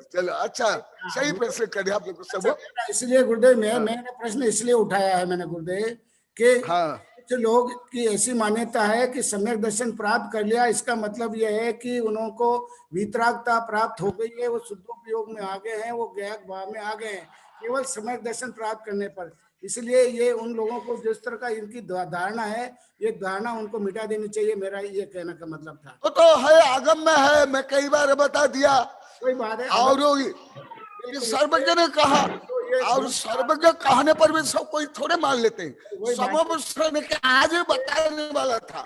चलो अच्छा, सही प्रश्न करे आप लोग सब। इसलिए गुरुदेव मैंने प्रश्न इसलिए उठाया है मैंने गुरुदेव कि कुछ लोग की ऐसी मान्यता है कि सम्यक दर्शन प्राप्त कर लिया, इसका मतलब यह है कि उनको वितरागता प्राप्त हो गई है, वो शुद्धोपयोग में आ गए हैं, वो ज्ञान भाव में आ गए हैं केवल सम्यक दर्शन प्राप्त करने पर। इसलिए ये उन लोगों को जिस तरह का इनकी धारणा है, ये धारणा उनको मिटा देनी चाहिए, मेरा ये कहने का मतलब था। वो तो है, आगम में है, मैं कई बार बता दिया। कोई बात है। और सर्वज्ञ ने कहा, और सर्वज्ञ कहने पर भी सब कोई थोड़े मान लेते हैं। समवस्त्र ने आज बताने वाला था,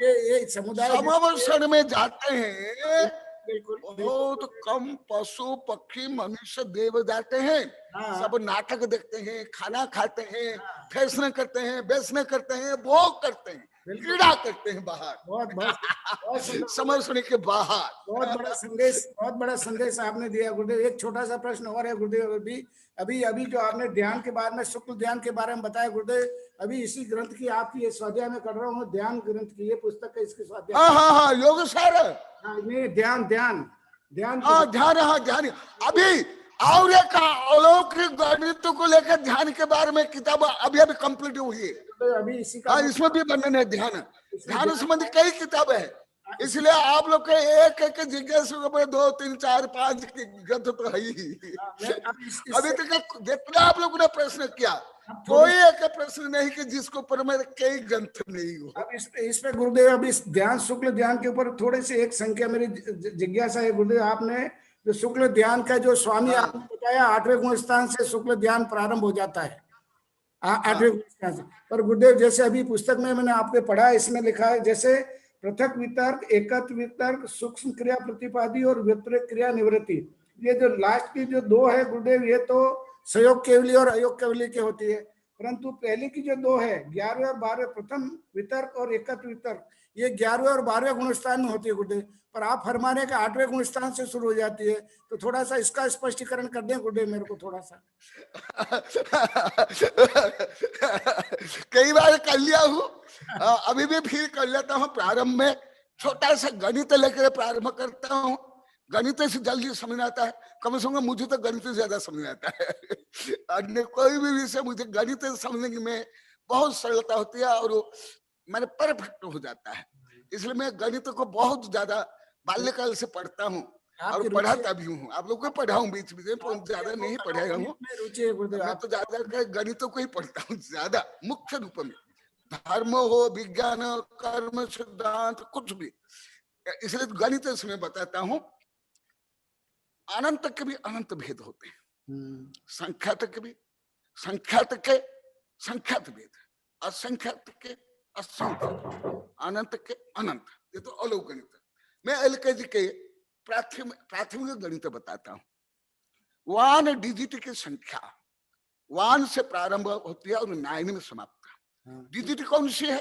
समवस्त्र में जाते हैं बहुत कम पशु पक्षी मनुष्य देव जाते हैं। सब नाटक देखते हैं, खाना खाते हैं, फैशन करते हैं, व्यसन करते हैं, भोग करते हैं, क्रीड़ा करते हैं बाहर, बहुत समझने के बाहर। बहुत बड़ा संदेश आपने दिया गुरुदेव। एक छोटा सा प्रश्न और है गुरुदेव, अभी जो आपने ध्यान के बारे में, शुक्ल ध्यान के बारे में बताया गुरुदेव, अभी इसी ग्रंथ की आपकी ये स्वाध्याय में कर रहा हूँ, ध्यान ग्रंथ की ये पुस्तक है, इसकी स्वाध्याय। हाँ योग सार नहीं, ध्यान ध्यान ध्यान ध्यान। अभी और एक अलौकिक गणित को लेकर ध्यान के बारे में किताब अभी कंप्लीट हुई है। अभी इसी का इसमें भी वर्णन है। ध्यान संबंधी कई किताबें हैं, इसलिए आप लोग के एक जिज्ञासु में 2 3 4 5 ग्रंथ तो है ही। अभी तक जितना आप लोगों ने प्रश्न किया, कोई एक प्रश्न नहीं कि जिसको ऊपर में कई ग्रंथ नहीं हो। अब इस पे गुरुदेव, अब इस ध्यान शुक्ल ध्यान के ऊपर थोड़ी सी एक संख्या मेरी जिज्ञासा है गुरुदेव। आपने जो शुक्ल ध्यान का जो स्वामी आपने बताया, 8वें गुण स्थान से शुक्ल ध्यान प्रारंभ हो जाता है, 8वें गुण स्थान से। पर गुरुदेव जैसे अभी पुस्तक में मैंने आपने पढ़ा, इसमें लिखा है जैसे पृथक वितर्क, एकत्व वितर्क, सूक्ष्म क्रिया प्रतिपादी और व्यतिरिक्त क्रिया निवृत्ति, ये जो लास्ट की जो 2 है गुरुदेव, ये तो सहयोग केवली और अयोग केवली के होती है। परंतु पहले की जो दो है 11वें और 12वें, प्रथम वितर्क और एकत्र वितर्क, ये 11वें और 12वें गुणस्थान में होती है गुड्डे, पर आप फरमाने का 8वें गुणस्थान से शुरू हो जाती है। तो थोड़ा सा इसका स्पष्टीकरण कर दें गुड्डे मेरे को थोड़ा सा। कई बार कर लिया हूँ, अभी भी फिर कर लेता हूँ। प्रारंभ में छोटा सा गणित लेकर प्रारंभ करता हूँ। गणित से जल्दी समझ आता है, कम से कम मुझे तो गणित से ज्यादा समझ आता है। अन्य कोई भी विषय मुझे गणित समझने में बहुत सरलता होती है और मैंने परफेक्ट हो जाता है। इसलिए मैं गणित को बहुत ज्यादा बाल्यकाल से पढ़ता हूँ और पढ़ाता भी हूँ। आप लोग को पढ़ाऊं बीच बीच में, ज्यादा नहीं पढ़ाया हूँ। मैं तो ज्यादा गणित को ही पढ़ता हूँ ज्यादा, मुख्य रूप में। धर्म हो, विज्ञान, कर्म, सिद्धांत, कुछ भी। इसलिए गणित से मैं बताता हूँ। अनंत के भी अनंत भेद होते हैं, संख्यात के भी संख्यात के संख्यात भेद, असंख्यात के असंख्यात, अनंत के अनंत। ये तो अलग गणित। मैं एलकेजी के प्राथमिक गणित बताता हूँ। 1 डिजिट की संख्या 1 से प्रारंभ होती है और 9 में समाप्त है। डिजिट कौन सी है?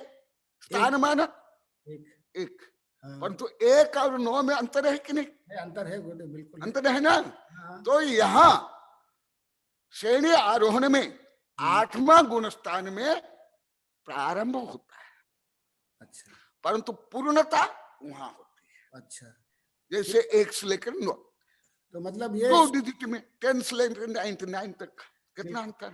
स्थान मान एक, परंतु 1 और 9 में अंतर है कि नहीं? अंतर है, बिल्कुल अंतर है ना। तो यहाँ श्रेणी आरोहण में 8वां गुणस्थान में प्रारंभ होता है। अच्छा, परंतु पूर्णता वहां होती है। अच्छा, जैसे 1 से लेकर 9, तो मतलब ये 2 डिजिट में 10 से लेकर 99 तक कितना अंतर?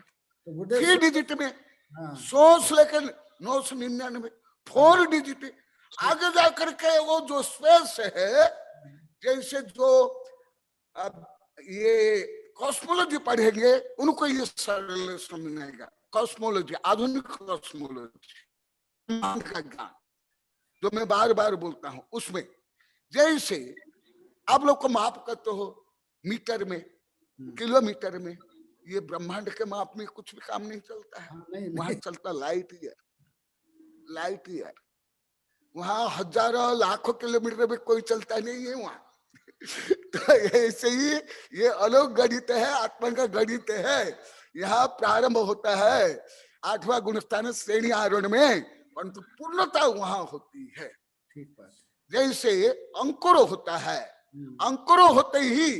तो 3 डिजिट में 100 से लेकर 999, 4 डिजिट। आगे जाकर के वो जो स्पेस है, जैसे जो अब ये कॉस्मोलॉजी पढ़ेंगे उनको ये सरल समझ आएगा। कॉस्मोलॉजी, आधुनिक कॉस्मोलॉजी का ज्ञान जो मैं बार बार बोलता हूं, उसमें जैसे आप लोग को माप करते हो मीटर में, किलोमीटर में, ये ब्रह्मांड के माप में कुछ भी काम नहीं चलता है। वहां चलता लाइट ईयर, लाइट ईयर। वहां हजारों लाखों किलोमीटर में कोई चलता नहीं है वहां। तो ऐसे ही ये अलग गणित है, आत्मा का गणित है। यहाँ प्रारंभ होता है 8वां गुणस्थान श्रेणी आरोहण में, परंतु पूर्णता वहां होती है। ठीक बात। जैसे अंकुर होता है, अंकुर होते ही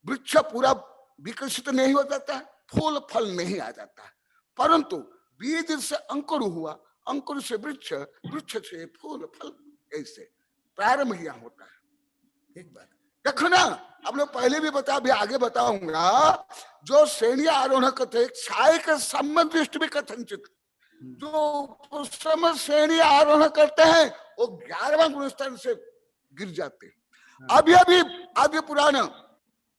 वृक्ष पूरा विकसित नहीं हो जाता है, फूल फल नहीं आ जाता है। परंतु बीज से अंकुर हुआ, अंकुर से वृक्ष, वृक्ष से फूल फल, ऐसे प्रारंभ यहाँ होता है। ठीक बात। देखो ना, अब लोग पहले भी बता, अभी आगे बताऊंगा। जो श्रेणी आरोहण कथे छाय के संबंध दृष्टि में कथनचित, जो समय श्रेणी आरोहण करते हैं वो 11वां गुणस्थान से गिर जाते हैं। अभी अभी आदि पुराण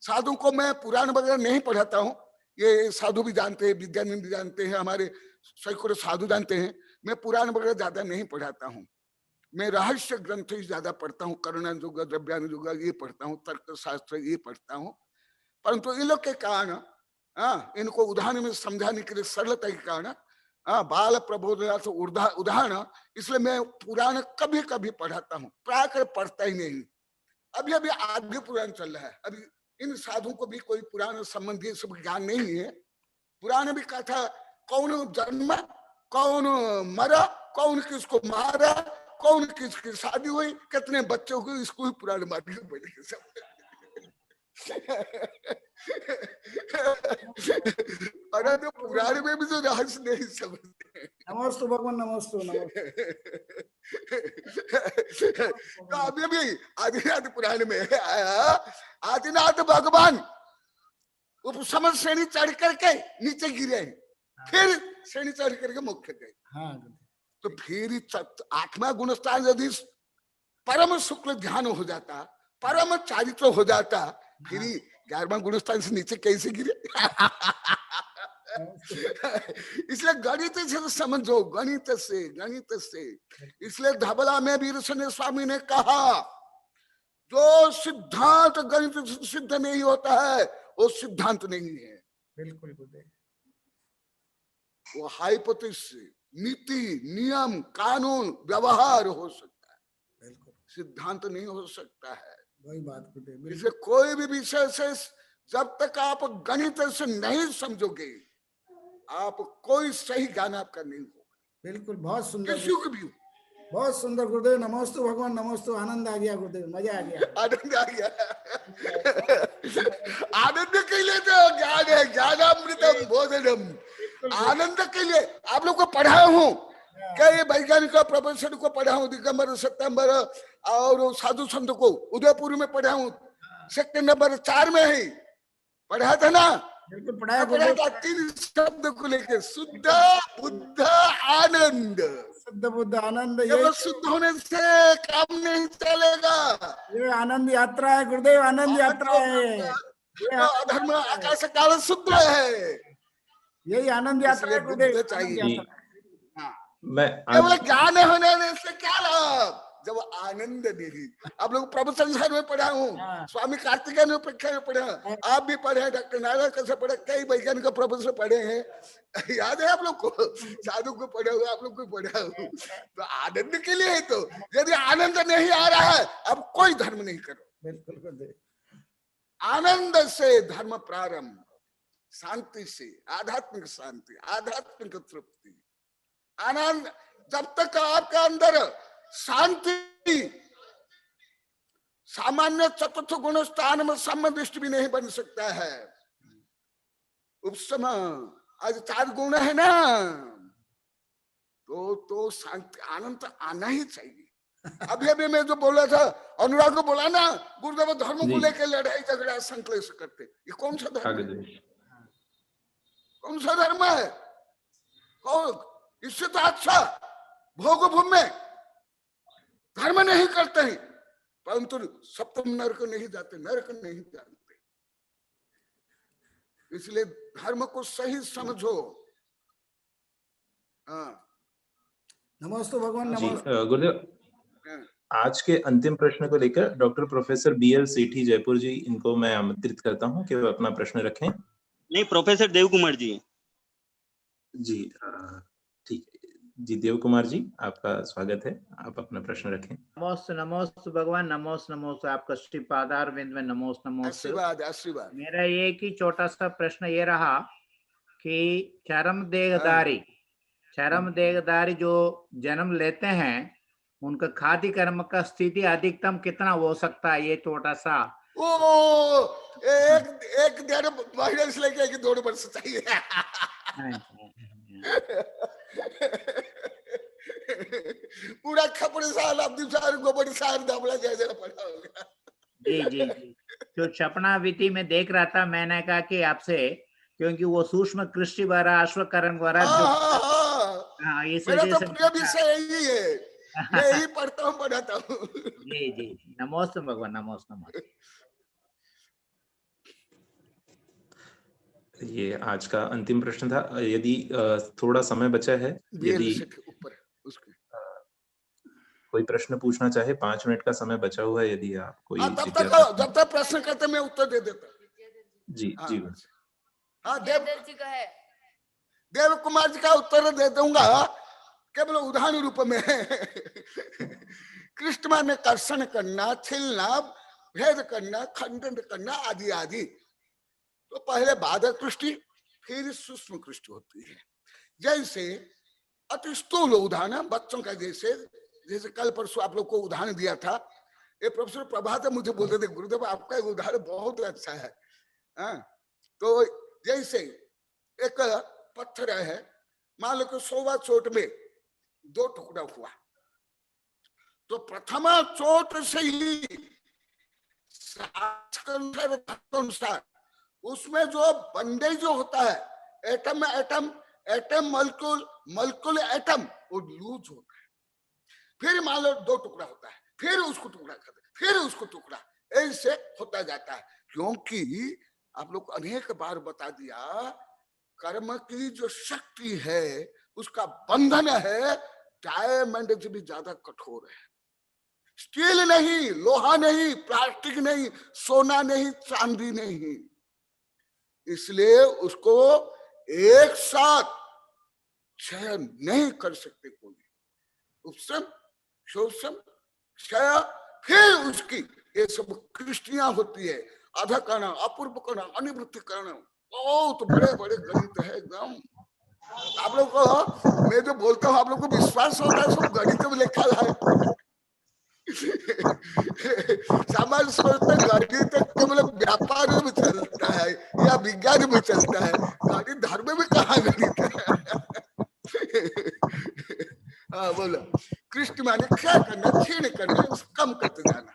साधु को मैं पुराण वगैरह नहीं पढ़ाता हूँ, ये साधु भी जानते हैं, विद्यानंद भी जानते हैं, हमारे सैकड़ों साधु जानते हैं। मैं पुराण वगैरह ज्यादा नहीं पढ़ाता हूँ। मैं रहस्य ग्रंथ ही ज्यादा पढ़ता हूँ, करुणानुग, द्रव्यानुग ये पढ़ता हूँ, तर्क शास्त्र ये पढ़ता हूँ। परंतु इन लोग के कारण, इनको उदाहरण में समझाने के लिए सरलता के कारण, बाल प्रबोधनार्थ उदाहरण, इसलिए मैं पुराण कभी कभी पढ़ाता हूँ, प्राय पढ़ता ही नहीं। अभी अभी आगे पुराण चल रहा है। अभी इन साधुओं को भी कोई पुराण संबंधी सब ज्ञान नहीं है। पुराण भी कहा था कौन जन्मा, कौन मरा, कौन किसको मारा, कौन किसकी शादी हुई, कितने बच्चों को स्कूल पुराण मारने पड़ेगी सब। अरे तो पुराण में भी जो रहस्य नहीं समझते। नमस्ते भगवान, नमस्ते नमस्ते। तो अभी भी आदिनाथ पुराण में आया, आदिनाथ भगवान उपसम श्रेणी चढ़ करके नीचे गिरे, फिर श्रेणी चढ़ करके मुख्य गए। तो फिर 8वां गुणस्थान यदि परम शुक्ल ध्यान हो जाता, परम चारित्र हो जाता, फिर 11वां गुणस्थान से नीचे कैसे गिरे? इसलिए गणित से समझो, गणित से, गणित से। इसलिए धबला में वीरसेन स्वामी ने कहा जो सिद्धांत गणित से सिद्ध नहीं होता है वो सिद्धांत नहीं है। बिल्कुल, वो हाइपोथेसिस, नीति, नियम, कानून, व्यवहार हो सकता है, सिद्धांत नहीं हो सकता है। वही बात। इसलिए कोई भी विषय से जब तक आप गणित से नहीं समझोगे, आप कोई सही ज्ञान आपका नहीं हो, बिल्कुल, बहुत सुंदर, किसी को भी हो। बहुत सुंदर गुरुदेव। नमोस्तु भगवान, नमोस्तु। आनंद आ गया गुरुदेव, मजा आ गया, आनंद आ गया। आनंद के लिए तो ज्ञान है, ज्ञानामृतम बोधनम। आनंद के लिए आप लोग को पढ़ाया हूँ, कई वैज्ञानिक प्रोफेसर को पढ़ा हूँ, दिगंबर सितंबर और साधु संत को उदयपुर में पढ़ा हूँ, सेक्टर नंबर 4 में ही पढ़ा था ना। बिल्कुल पढ़ाया था 3 शब्द को लेकर, शुद्ध बुद्ध आनंद। शुद्ध बुद्ध आनंद, ये शुद्ध होने से काम नहीं चलेगा। ये आनंद यात्रा है गुरुदेव, आनंद यात्रा है। धर्म आकाश काल शुद्ध है, यही आनंद यात्रा है गुरुदेव, चाहिए। मैं केवल ज्ञान होने से क्या लाभ जब आनंद नहीं। आप लोग प्रभु संसार में पढ़ा हूँ, स्वामी कार्तिकेय उपेक्षा में पढ़ा, आप भी पढ़े, डॉक्टर नारायण कैसे पढ़े, कई वैज्ञानिक प्रोफेसर पढ़े हैं, याद है आप लोग को, साधु को पढ़ा हुआ, आप लोग को पढ़ा हूँ। तो आनंद के लिए है, तो यदि आनंद नहीं आ रहा है अब कोई धर्म नहीं करो। बिल्कुल, आनंद से धर्म प्रारंभ, शांति से, आध्यात्मिक शांति, आध्यात्मिक तृप्ति, आनंद। जब तक आपके अंदर शांति, सामान्य चतुर्थ गुण स्थान में सम्मदृष्टि भी नहीं बन सकता है। उपशम, आज 4 गुण है ना, तो शांति, आनंद आना ही चाहिए। अभी मैं जो बोला था, अनुराग को बोला ना, गुरुदेव धर्म को लेकर लड़ाई झगड़ा संकलेश करते, ये कौन सा धर्म है? कौन सा धर्म है? इससे तो अच्छा भोग भूमि में धर्म नहीं करते हैं, परंतु सप्तम नरक नहीं जाते, नरक नहीं जानते। इसलिए धर्म को सही समझो। नमस्ते भगवान, नमस्ते गुरुदेव। आज के अंतिम प्रश्न को लेकर डॉक्टर प्रोफेसर BL सेठी जयपुर जी, इनको मैं आमंत्रित करता हूं कि वो अपना प्रश्न रखें। नहीं, प्रोफेसर देव कुमार जी जी, ठीक है जी। देव कुमार जी, आपका स्वागत है, आप अपना प्रश्न रखें। नमोस्त नमोस्त भगवान, नमोस्त नमोस्त, आपका श्रीपादार विंद में नमोस्त नमोस्त। आशीर्वाद आशीर्वाद। मेरा एक ही छोटा सा प्रश्न ये रहा कि चरम देहधारी जो जन्म लेते हैं, उनका खादी कर्म का स्थिति अधिकतम कितना हो सकता है? ये छोटा सा एक 1.5 महीने से लेकर 2 वर्ष चाहिए। पूरा खपड़ साल अब्दुल सार गोबर सार दाबला जैसे पड़ा होगा। जी। जो सपना विधि में देख रहा था, मैंने कहा कि आपसे, क्योंकि वो सूक्ष्म कृष्टि वाला अश्वकरण वाला इस वजह से प्रिय विषय यही है, यही पढ़ता हूँ, पढ़ाता हूँ। जी। नमोस्तु भगवान, नमोस्तु। ये आज का अंतिम प्रश्न था। यदि थोड़ा समय बचा है, यदि कोई प्रश्न पूछना चाहे, 5 मिनट का समय बचा हुआ है, यदि आप कोई जब तक प्रश्न करते मैं उत्तर दे देता। जी। देव कुमार जी का उत्तर दे दूंगा केवल उदाहरण रूप में। कृष्ण में कर्षण करना, छिलना, भेद करना, खंडन करना आदि आदि। तो पहले बाधक दृष्टि, फिर सूक्ष्म दृष्टि होती है। जैसे अति स्थूल उदाहरण बच्चों का, जैसे कल परसों आप लोग को उदाहरण दिया था, ये प्रोफेसर प्रभात मुझे बोलते थे, गुरुदेव आपका उदाहरण बहुत अच्छा है। तो जैसे एक पत्थर है, मान लो कि 100वां चोट में 2 टुकड़ा हुआ, तो प्रथमा चोट से ही अनुसार उसमें जो बंडेज जो होता है, एटम मॉलिक्यूल एटम, वो लूज होता है। फिर मान लो 2 टुकड़ा होता है, फिर उसको टुकड़ा करते, फिर उसको टुकड़ा, ऐसे होता जाता है। क्योंकि आप लोग को अनेक बार बता दिया, कर्म की जो शक्ति है उसका बंधन है डायमंड से भी ज्यादा कठोर है। स्टील नहीं, लोहा नहीं, प्लास्टिक नहीं, सोना नहीं, चांदी नहीं। इसलिए उसको एक साथ क्षय नहीं कर सकते कोई। उपशम, शोषम, क्षय, फिर उसकी ये सब कृष्टियां होती है। अधकरण, अपूर्व करण, अनिवृत्ति करण, बहुत बड़े बड़े गणित है एकदम। आप लोग को मैं जो बोलता हूँ आप लोग को विश्वास होता है, सब गणित में लिखा है। सामान्य सोचते गणित केवल व्यापार में चलता है या विज्ञान में चलता है, गणित धर्म में कहाँ गणित है। हाँ बोलो, कृष्ण माने क्या करना, क्षीण करना, कम करते जाना।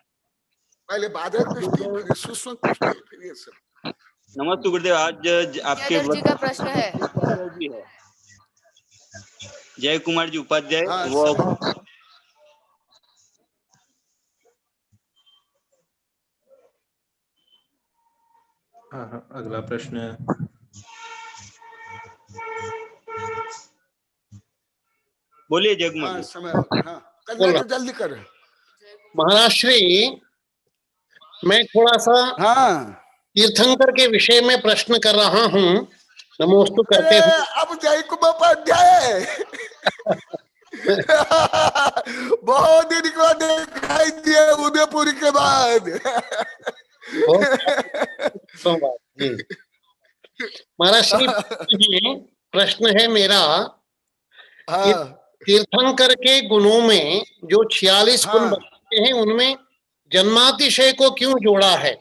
पहले बाधक दृष्टि, फिर सूक्ष्म दृष्टि, फिर ये सब। नमस्ते गुरुदेव, आज आपके जी का प्रश्न है। जय कुमार जी उपाध्याय, हाँ, वो हाँ, अगला प्रश्न बोलिए जय कुमार हाँ, जी। समय हाँ, करना तो जल्दी कर। महाराज श्री, मैं थोड़ा सा हाँ तीर्थंकर के विषय में प्रश्न कर रहा हूँ। नमोस्तु करते हुए। अब जय कुमार उपाध्याय बहुत दिन को दिखाई दिए उदयपुर के बाद। जी महाराज श्री, प्रश्न है मेरा, तीर्थंकर के गुणों में जो 46 गुण बताते हैं उनमें जन्मातिशय को क्यों जोड़ा है?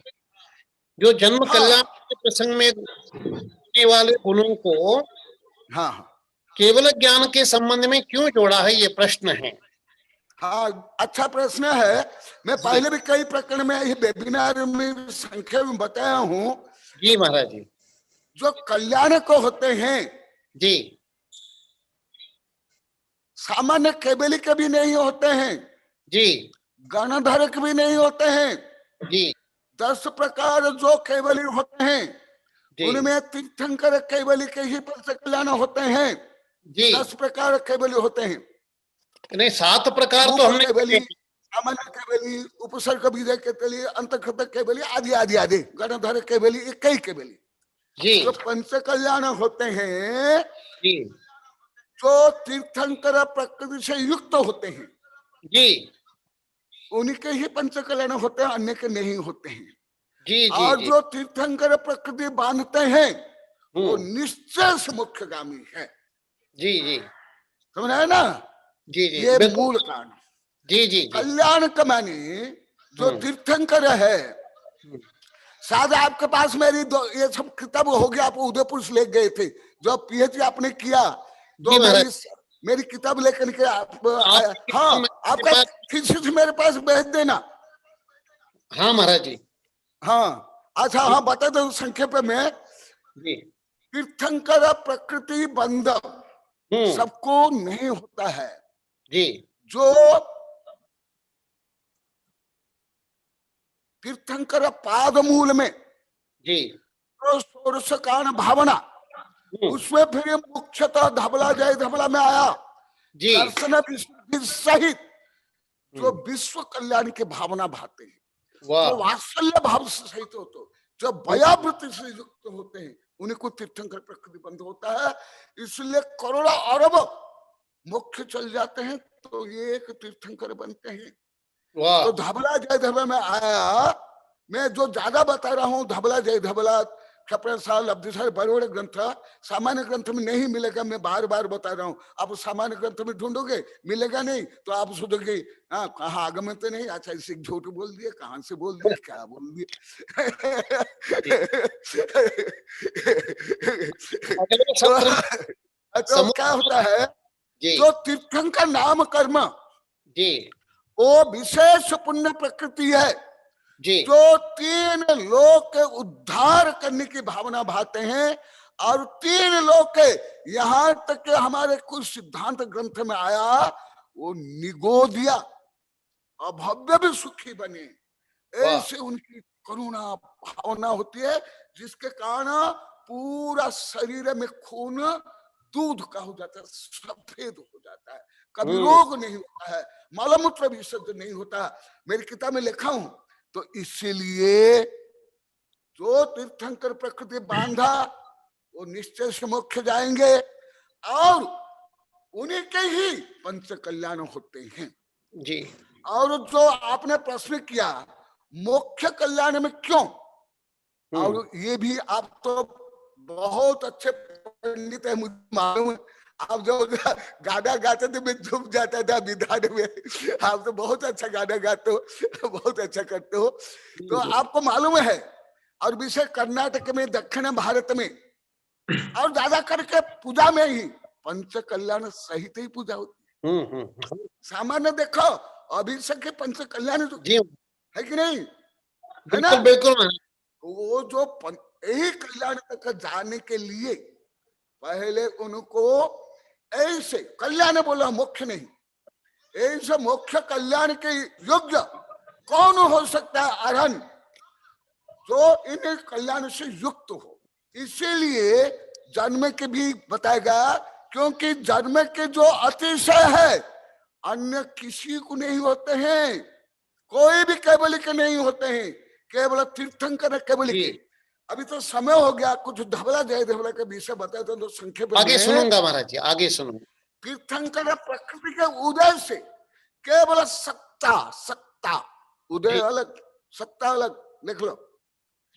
जो जन्म कल्याण के प्रसंग में होने वाले गुणों को केवल ज्ञान के संबंध में क्यों जोड़ा है, ये प्रश्न है। हाँ, अच्छा प्रश्न है। मैं पहले भी कई प्रकरण में ये वेबिनार में संख्या में बताया हूँ। जी महाराज जी। जो कल्याण को होते हैं जी, सामान्य केवली के भी नहीं होते हैं जी, गणधरक भी नहीं होते हैं जी। 10 प्रकार जो केवली होते हैं उनमें तीर्थंकर केवली के ही पंच कल्याण होते हैं। जी। 10 प्रकार केवली होते हैं। नहीं, 7 प्रकार तो हमने केवली, सामान्य केवली, उपसर्ग बीज केवली, अंतर्गत केवली, आदि आदि आदि, गणधर केवली, कई केवली। जो पंच कल्याण होते हैं जी, जो तीर्थंकर प्रकृति से युक्त होते हैं जी, उनके ही पंच कल्याण होते हैं, अन्य के नहीं होते हैं। जी, जी, और जी। जो तीर्थंकर प्रकृति बांधते हैं वो निश्चय से मुख्यगामी है। जी, जी, समझ आया ना? जी, जी, ये मूल कारण। जी, जी, कल्याण का माने जो तीर्थंकर है। शायद आपके पास मेरी ये सब किताब हो गया, आप उदयपुर से ले गए थे, जो पीएचडी आपने किया, तो मेरी किताब लेकर के आप हाँ, आपका थीसिस मेरे पास भेज देना। हाँ महाराज जी। हाँ अच्छा, हाँ बता दो संक्षेप में। तीर्थंकर प्रकृति बंध सबको नहीं होता है जी। जो तीर्थंकर पाद मूल में जी तो षोडश कारण भावना, उसमें फिर मुख्यतः धबला जय धबला में आया दर्शन विशुद्धि सहित जो विश्व कल्याण के भावना भाते हैं, जो वात्सल्य भाव से सहित होते, जो भयावृत्ति से युक्त होते हैं, उन्हीं को तीर्थंकर प्रकृति बंध होता है। इसलिए करोड़ों अरब मुख्य चल जाते हैं तो ये एक तीर्थंकर बनते हैं। तो धबला जय धबला में आया। मैं जो ज्यादा बता रहा हूँ, धबला जय धबला, क्षपण साल, लब्धि साल, बड़े बड़े ग्रंथ सामान्य ग्रंथ में नहीं मिलेगा। मैं बार बार बता रहा हूँ, आप सामान्य ग्रंथ में ढूंढोगे मिलेगा नहीं तो आप सोचोगे हाँ कहाँ आगम तो नहीं, अच्छा इसे झूठ बोल दिए, कहाँ से बोल दिए, क्या बोल दिए। तो क्या होता है, जो तीर्थंकर नाम कर्म वो विशेष पुण्य प्रकृति है जो 3 लोक के उद्धार करने की भावना भाते हैं। और 3 लोक के, यहाँ तक के हमारे कुछ सिद्धांत ग्रंथ में आया, वो निगोदिया अभव्य भी सुखी बने, ऐसे उनकी करुणा भावना होती है, जिसके कारण पूरा शरीर में खून दूध का हो जाता है, सफेद हो जाता है, कभी रोग नहीं होता है, मलमूत्र विसर्जन नहीं होता। मेरी किताब में लिखा हूं। तो इसीलिए जो तीर्थंकर प्रकृति बांधा वो निश्चय से मोक्ष जाएंगे और उन्हीं के ही पंच कल्याण होते हैं जी। और जो आपने प्रश्न किया मोक्ष कल्याण में क्यों, और ये भी आप तो बहुत अच्छे पंडित है, मुझे मालूम है। आप जो गाना गाते थे मैं झूम जाता था विधान में। आप तो बहुत अच्छा गाना गाते हो, बहुत अच्छा करते हो। तो आपको मालूम है, और विशेष कर्नाटक में, दक्षिण भारत में, और ज्यादा करके पूजा में ही पंच कल्याण सहित ही पूजा होती। सामान्य देखो अभिषेक के पंच कल्याण है कि नहीं, है ना? बिल्कुल। वो जो यही कल्याण तक जाने के लिए पहले उनको ऐसे कल्याण बोला, मोक्ष नहीं, ऐसे मोक्ष कल्याण के योग्य कौन हो सकता है अरहन, जो इन कल्याण से युक्त हो। इसीलिए जन्म के भी बताएगा, क्योंकि जन्म के जो अतिशय है अन्य किसी को नहीं होते हैं, कोई भी केवल के नहीं होते हैं, केवल तीर्थंकर केवल के। अभी तो समय हो गया, कुछ धवला जय धवला के विषय बताए तो संक्षेप में आगे सुनूंगा महाराज जी, आगे सुनूंगा। तीर्थंकर प्रकृति के उदय से केवल सत्ता उदय अलग, सत्ता अलग, लिख लो।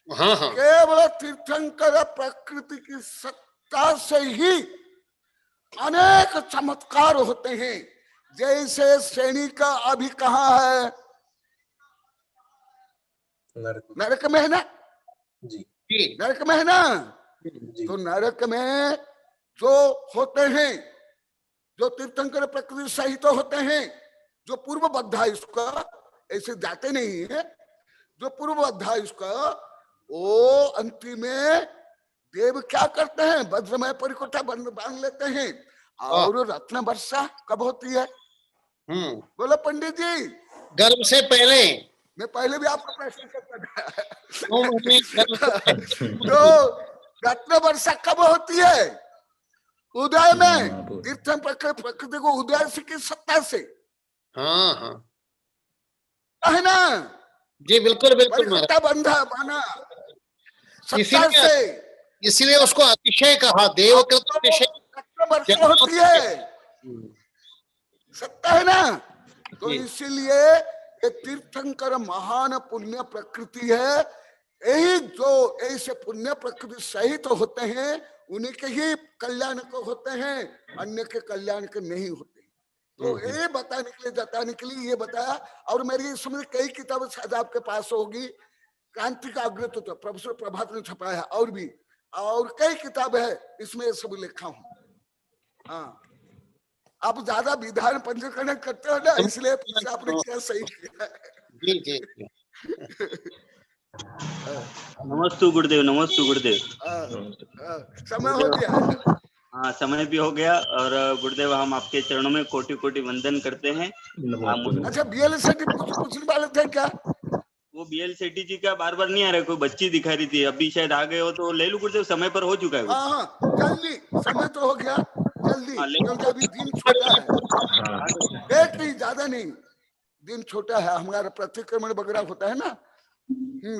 हाँ। केवल तीर्थंकर प्रकृति की सत्ता से ही अनेक चमत्कार होते हैं। जैसे श्रेणी का अभी कहा है, नरक में है ना जी, नरक में है ना। तो नरक में जो होते हैं, जो तीर्थंकर प्रकृति सहित होते हैं, जो पूर्व बद्धा इसका ऐसे जाते नहीं है, जो पूर्व बद्धा इसका, वो अंतिम में देव क्या करते हैं, वज्रमय परिकोठा बांध लेते हैं। और रत्न वर्षा कब होती है? बोलो पंडित जी। गर्भ से पहले। मैं पहले भी आपको प्रश्न करता था। तो रत्न वर्षा कब होती है? उदय में, तीर्थ प्रकृति को उदय से की सत्ता से। हाँ है ना जी, बिल्कुल परिकोठा बंधा बना सत्ता से, इसलिए उसको अतिशय कहा, देव का वर्षा होती है, सत्ता है ना। तो इसीलिए ये तीर्थंकर महान पुण्य प्रकृति है। यही जो ऐसे पुण्य प्रकृति सहित तो होते हैं, उन्हीं के ही कल्याण को होते हैं, अन्य के कल्याण के नहीं होते। तो ये बताने के लिए, जताने के लिए ये बताया। और मेरी इसमें कई किताबें शायद आपके पास होगी, क्रांति का अग्रतत्व प्रोफेसर प्रभात ने छपाया है, और भी और कई किताबें है, इसमें सब लिखा हूं। हाँ, आप ज्यादा विधान पंचकरण करते हो ना, इसलिए आपने क्या सही किया। जी। नमस्ते गुरुदेव, नमस्ते गुरुदेव। समय हो गया। हाँ, समय भी हो गया। और गुरुदेव, हम आपके चरणों में कोटि कोटि वंदन करते हैं। अच्छा, BL सेठी पूछने वाले थे क्या? वो BL सेठी जी का बार बार नहीं आ रहा, कोई बच्ची दिखा रही थी, अभी शायद आ गए हो तो ले लो गुरुदेव, समय पर हो चुका है। हाँ, जल्दी, समय तो हो गया, जल्दी, क्योंकि अभी दिन छोटा है। एक नहीं, ज्यादा नहीं, दिन छोटा है, हमारा प्रतिक्रमण वगैरह होता है ना।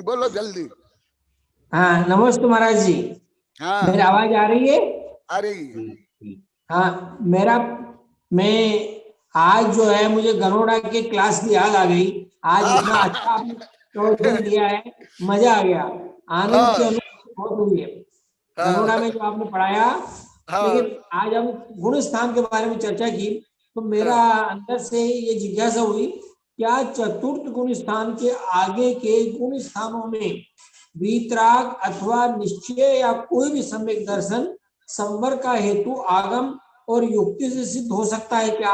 बोलो जल्दी। हाँ, नमस्ते महाराज जी। हाँ, मेरी आवाज आ रही है? आ रही है। हाँ, मैं आज जो है, मुझे गरुड़ा के क्लास की याद आ गई। आज इतना अच्छा आपने प्रवचन दिया है, मजा आ गया, आनंद की अनुभूति बहुत हुई है गरुड़ा में जो आपने पढ़ाया। लेकिन आज हम गुण स्थान के बारे में चर्चा की, तो मेरा अंदर से ये जिज्ञासा हुई, क्या चतुर्थ गुण स्थान के आगे के गुण स्थानों में वीतराग अथवा निश्चय या कोई भी सम्यक दर्शन संवर का हेतु आगम और युक्ति से सिद्ध हो सकता है क्या?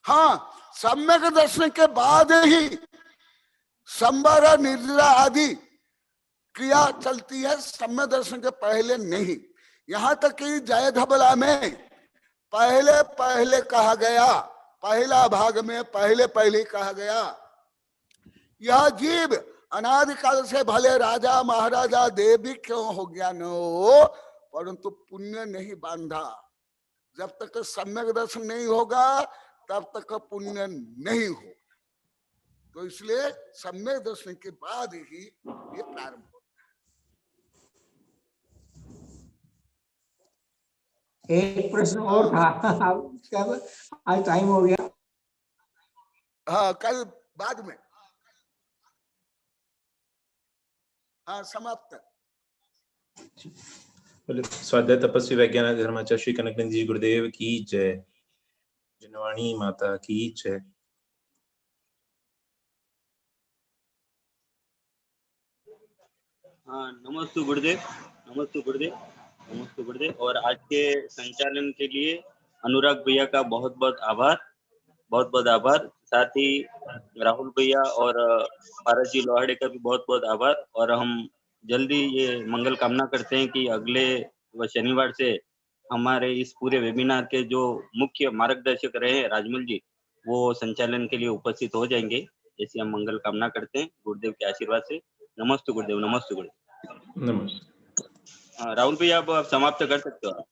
हाँ, सम्यक दर्शन के बाद ही संवर निद्रा आदि क्रिया चलती है, सम्यक दर्शन के पहले नहीं। यहाँ तक कि जय धबला में पहले कहा गया, पहला भाग में पहले कहा गया, यह जीव अनादिकाल से भले राजा महाराजा देव भी क्यों हो गया न हो, परंतु पुण्य नहीं बांधा। जब तक सम्यक दर्शन नहीं होगा तब तक पुण्य नहीं हो। तो इसलिए सम्यक दर्शन के बाद ही ये प्रारंभ होता है। एक प्रश्न और था, आज टाइम हो गया। हाँ, कल बाद में। हाँ, समाप्त। बोले स्वाध्याय तपस्वी वैज्ञानिक धर्माचार्य श्री कनकनंद जी गुरुदेव की जय। जनवाणी माता की जय। हाँ, नमस्ते गुरुदेव, नमस्ते गुरुदेव, नमस्ते गुरुदेव। और आज के संचालन के लिए अनुराग भैया का बहुत बहुत आभार, बहुत बहुत आभार। साथ ही राहुल भैया और पारस जी लोहाड़े का भी बहुत बहुत आभार। और हम जल्दी ये मंगल कामना करते हैं कि अगले शनिवार से हमारे इस पूरे वेबिनार के जो मुख्य मार्गदर्शक रहे राजमल जी, वो संचालन के लिए उपस्थित हो जाएंगे, ऐसी हम मंगल कामना करते हैं गुरुदेव के आशीर्वाद से। नमस्ते गुरुदेव, नमस्ते गुरुदेव। नमस्ते। राहुल भैया, आप समाप्त कर सकते हो।